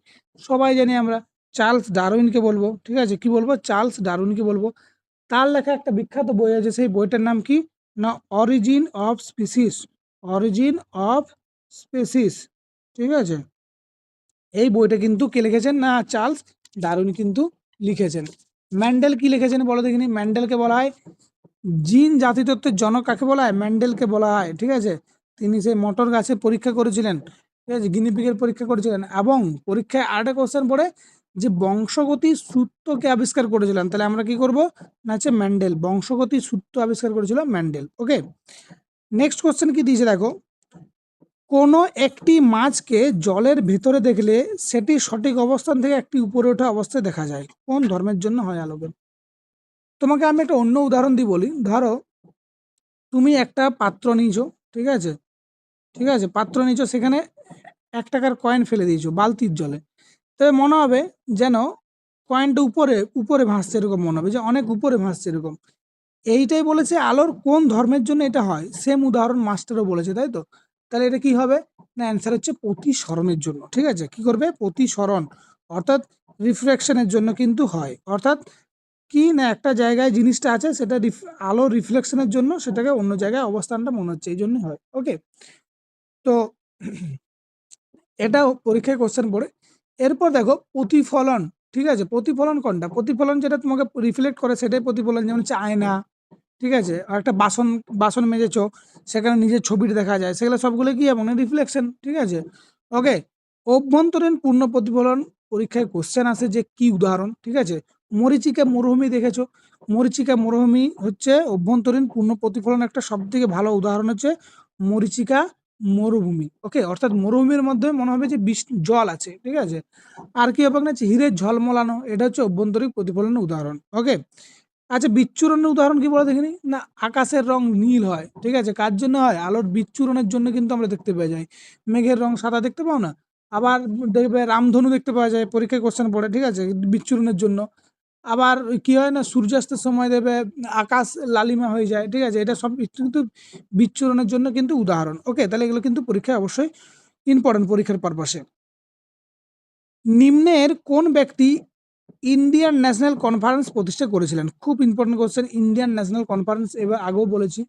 Speaker 1: সবাই জানি আমরা চার্লস ডারউইনকে বলবো, ঠিক আছে, কি বলবো, চার্লস ডারউইনকে বলবো। তার লেখা একটা বিখ্যাত বই আছে, সেই বইটার নাম কি, না origin of species, origin of species, ঠিক আছে। এই বইটা কিন্তু কে লিখেছেন, না চার্লস ডারউইন কিন্তু লিখেছেন। ম্যান্ডেল কি লিখেছেন বলো দেখিনি, ম্যান্ডেলকে বলা হয় জিন জাতিতত্ত্বের জনক, কাকে বলা হয়, ম্যান্ডেলকে বলা হয়, ঠিক আছে। তিনি সেই মটর গাছে পরীক্ষা করেছিলেন, ঠিক আছে, গিনিপিগের পরীক্ষা করেছিলেন, এবং পরীক্ষায় আরেকটা কোশ্চেন পড়ে যে বংশগতি সূত্রকে আবিষ্কার করেছিলেন, তাহলে আমরা কি করব, না হচ্ছে ম্যান্ডেল, বংশগতি সূত্র আবিষ্কার করেছিল ম্যান্ডেল, ওকে। নেক্সট কোশ্চেন কি দিয়েছে দেখো, কোনো একটি মাছকে জলের ভেতরে দেখলে সেটি সঠিক অবস্থান থেকে একটি উপরে ওঠা অবস্থায় দেখা যায়, কোন ধর্মের জন্য হয় আলোকে। তোমাকে আমি একটা অন্য উদাহরণ দিই বলি, ধরো তুমি একটা পাত্র নিয়েছো, ঠিক আছে, ঠিক আছে, পাত্র নিয়েছো, সেখানে 1 টাকার কয়েন ফেলে দিয়েছো বালতির জলে, তবে মনে হবে যেন কয়েনটা উপরে উপরে ভাসছে, এরকম মনে হবে যে অনেক উপরে ভাসছে এরকম। এইটাই বলেছে আলোর কোন ধর্মের জন্য এটা হয়, সেম উদাহরণ মাস্টারও বলেছে, তাই তো, তাহলে এটা কি হবে, না অ্যান্সার হচ্ছে প্রতিসরণের জন্য, ঠিক আছে, কি করবে, প্রতিসরণ, অর্থাৎ রিফ্লেকশনের জন্য কিন্তু হয়, অর্থাৎ কি না একটা জায়গায় জিনিসটা আছে সেটা আলো রিফ্লেকশনের জন্য সেটাকে অন্য জায়গায় অবস্থানটা মনে হচ্ছে, এই জন্যই হয়, ওকে। তো এটাও পরীক্ষায় কোশ্চেন পড়ে। এরপর দেখো প্রতিফলন, ঠিক আছে? প্রতিফলন কোনটা? প্রতিফলন যেটা তোমাকে রিফ্লেক্ট করে সেটাই প্রতিফলন, যেমন হচ্ছে আয়না, ঠিক আছে? আর একটা বাসন বাসন মেজেছো, সেখানে নিজের ছবিটা দেখা যায়, সেগুলো সবগুলো কি মানে রিফ্লেকশন, ঠিক আছে? ওকে। অভ্যন্তরীণ পূর্ণ প্রতিফলন পরীক্ষায় কোশ্চেন আসে যে কি উদাহরণ, ঠিক আছে? মরীচিকা মরুভূমি দেখেছো? মরীচিকা মরুভূমি হচ্ছে অভ্যন্তরীণ পূর্ণ প্রতিফলন একটা সবথেকে ভালো উদাহরণ হচ্ছে মরীচিকা মরুভূমি। ওকে, অর্থাৎ মরুভূমির মধ্যে মনে হবে যে জল আছে, ঠিক আছে? আর কি হবে না, হীরের ঝলমলানো, এটা হচ্ছে অভ্যন্তরীণ প্রতিফলনের উদাহরণ। ওকে। আচ্ছা, বিচ্ছুরণের উদাহরণ কি বলো দেখিনি? না, আকাশের রং নীল হয়, ঠিক আছে? কার জন্য হয়? আলোর বিচ্ছুরণের জন্য কিন্তু আমরা দেখতে পেয়ে যাই। মেঘের রং সাদা দেখতে পাও না? আবার দেখবে রামধনু দেখতে পাওয়া যায়, পরীক্ষায় কোশ্চেন পড়ে, ঠিক আছে? বিচ্ছুরণের জন্য। আবার কি হয় না, সূর্যাস্তের সময় দেবে আকাশ লালিমা হয়ে যায়, ঠিক আছে? এটা সব কিন্তু বিচ্ছুরণের জন্য কিন্তু উদাহরণ। ওকে, তাহলে এগুলো কিন্তু পরীক্ষায় অবশ্যই ইম্পর্টেন্ট পরীক্ষার পারপাসে। নিম্নের কোন ব্যক্তি ইন্ডিয়ান ন্যাশনাল কনফারেন্স প্রতিষ্ঠা করেছিলেন? খুব important question. Indian national conference এবার আগেও বলেছি,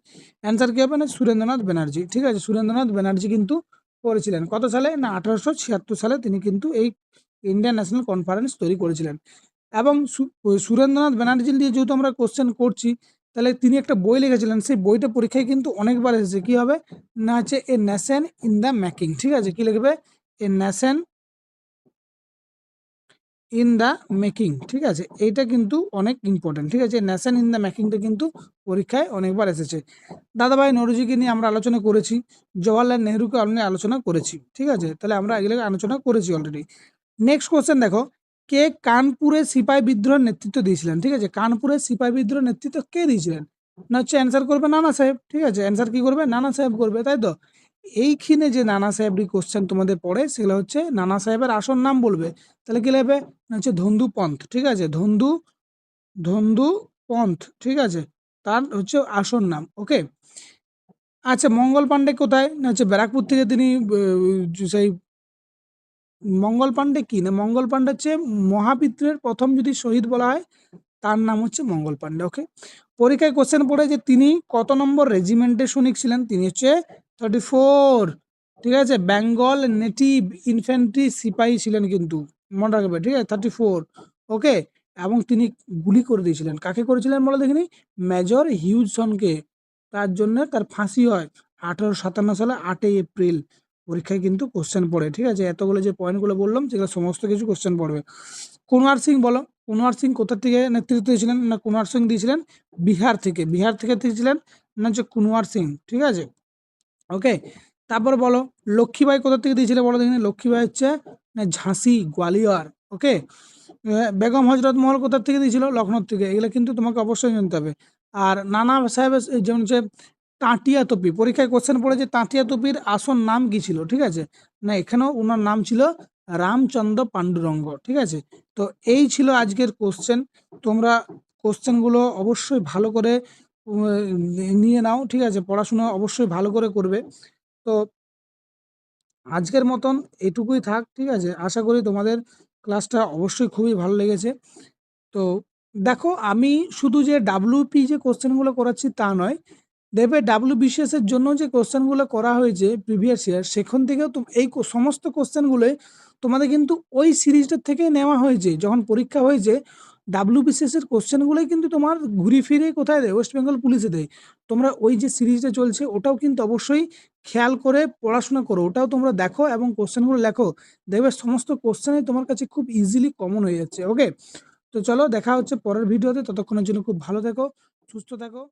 Speaker 1: অ্যান্সার কি হবে না, সুরেন্দ্রনাথ ব্যানার্জি, ঠিক আছে? সুরেন্দ্রনাথ ব্যানার্জি কিন্তু করেছিলেন কত সালে না 1876 সালে তিনি কিন্তু এই ইন্ডিয়ান ন্যাশনাল কনফারেন্স তৈরি করেছিলেন। এবং সুরেন্দ্রনাথ ব্যানার্জি দিয়ে যেহেতু আমরা কোশ্চেন করছি, তাহলে তিনি একটা বই লিখেছিলেন, সেই বইটা পরীক্ষায় কিন্তু অনেকবার এসেছে। কি হবে না, হচ্ছে a nation in the making, ঠিক আছে? কি লিখবে? A nation in the making, ঠিক আছে? এইটা কিন্তু অনেক ইম্পর্টেন্ট, ঠিক আছে? নেশন ইন দ্য মেকিংটা কিন্তু পরীক্ষায় অনেকবার এসেছে। দাদাভাই নওরোজিকে নিয়ে আমরা আলোচনা করেছি, জওয়াহরলাল নেহরুকে নিয়ে আলোচনা করেছি, ঠিক আছে? তাহলে আমরা এগুলো আলোচনা করেছি অলরেডি। নেক্সট কোশ্চেন দেখো, কে কানপুরে সিপাহী বিদ্রোহের নেতৃত্ব দিয়েছিলেন? ঠিক আছে, কানপুরের সিপাহী বিদ্রোহের নেতৃত্ব কে দিয়েছিলেন? না হচ্ছে অ্যান্সার করবে নানা সাহেব, ঠিক আছে? অ্যান্সার কি করবে? নানা সাহেব করবে, তাই তো? এইখানে যে নানা সাহেবরি কোশ্চেন তোমাদের পড়ে, সেগুলো হচ্ছে নানা সাহেবের আসল নাম বলবে। তাহলে কি লাগবে না, হচ্ছে ধন্দু পন্থ, ঠিক আছে? ধন্দু ধন্দু পন্থ, ঠিক আছে? তার হচ্ছে আসল নাম। ওকে। আচ্ছা, মঙ্গল পাণ্ডে কোথায় না, হচ্ছে ব্যারাকপুর থেকে তিনি সেই মঙ্গল পাণ্ডে কি না, মঙ্গল পাণ্ডে হচ্ছে মহাবিদ্রোহের প্রথম যদি শহীদ বলা হয়, তার নাম হচ্ছে মঙ্গল পাণ্ডে। ওকে। পরীক্ষায় কোশ্চেন পড়ে যে তিনি কত নম্বর রেজিমেন্টের সৈনিক ছিলেন? তিনি হচ্ছে 34, ঠিক আছে? বেঙ্গল নেটিভ ইনফ্যান্ট্রি সিপাহী ছিলেন কিন্তু, মনে রাখবে, ঠিক আছে? 34। ওকে। এবং তিনি গুলি করে দিয়েছিলেন, কাকে করেছিলেন বলো দেখিনি? মেজর হিউজসনকে। তার জন্য তার ফাঁসি হয় 1857 সালে 8ই এপ্রিল। পরীক্ষায় কিন্তু কোশ্চেন পড়ে, ঠিক আছে? এতগুলো যে পয়েন্টগুলো বললাম, সেগুলো সমস্ত কিছু কোশ্চেন পড়বে। কুনওয়ার সিং বলো, কুনওয়ার সিং কোথা থেকে নেতৃত্ব দিয়েছিলেন? না, কুনওয়ার সিং দিয়েছিলেন বিহার থেকে। বিহার থেকে দিয়েছিলেন না হচ্ছে কুনওয়ার সিং, ঠিক আছে? ওকে। তারপর বলো, লক্ষ্মীবাই কোথা থেকে দিয়েছিল বলো দেখিনি? লক্ষ্মীবাই হচ্ছে না ঝাঁসি, গোয়ালিয়র। ওকে। বেগম হজরত মহল কোথা থেকে দিয়েছিল? লখনৌ থেকে। এগুলো কিন্তু তোমাকে অবশ্যই জানতে হবে। আর নানা সাহেবের যেমন হচ্ছে তাঁতিয়া তোপি, পরীক্ষায় কোশ্চেন পড়েছে তাঁতিয়া তোপির আসল নাম কি ছিল? ঠিক আছে, না এখানেও ওনার নাম ছিল রামচন্দ্র পাণ্ডুরঙ্গ, ঠিক আছে? তো এই ছিল আজকের কোশ্চেন। তোমরা কোশ্চেনগুলো অবশ্যই ভালো করে নিয়ে নাও, ঠিক আছে? পড়াশোনা অবশ্যই ভালো করে করবে। তো আজকের মতন এটুকুই থাক, ঠিক আছে? আশা করি তোমাদের ক্লাসটা অবশ্যই খুবই ভালো লেগেছে। তো দেখো, আমি শুধু যে ডাব্লিউপি যে কোশ্চেনগুলো করাচ্ছি তা নয়, দেখবে ডাব্লিউবিসিএস এর জন্য যে কোশ্চেনগুলো করা হয়েছে প্রিভিয়াস ইয়ার, সেখান থেকেও এই সমস্ত কোশ্চেনগুলোই তোমাদের কিন্তু ওই সিরিজটার থেকে নেওয়া হয়েছে। যখন পরীক্ষা হয়েছে, ডাব্লিউবিসিএস এর কোশ্চেনগুলোই কিন্তু তোমার ঘুরে ফিরে কোথায় দেয়? ওয়েস্ট বেঙ্গল পুলিশে দেয়। তোমরা ওই যে সিরিজটা চলছে, ওটাও কিন্তু অবশ্যই খেয়াল করে পড়াশোনা করো, ওটাও তোমরা দেখো এবং কোশ্চেনগুলো লেখো। দেখবে সমস্ত কোশ্চেনই তোমার কাছে খুব ইজিলি কমন হয়ে যাচ্ছে। ওকে। তো চলো, দেখা হচ্ছে পরের ভিডিওতে। ততক্ষণের জন্য খুব ভালো থেকো, সুস্থ থাকো।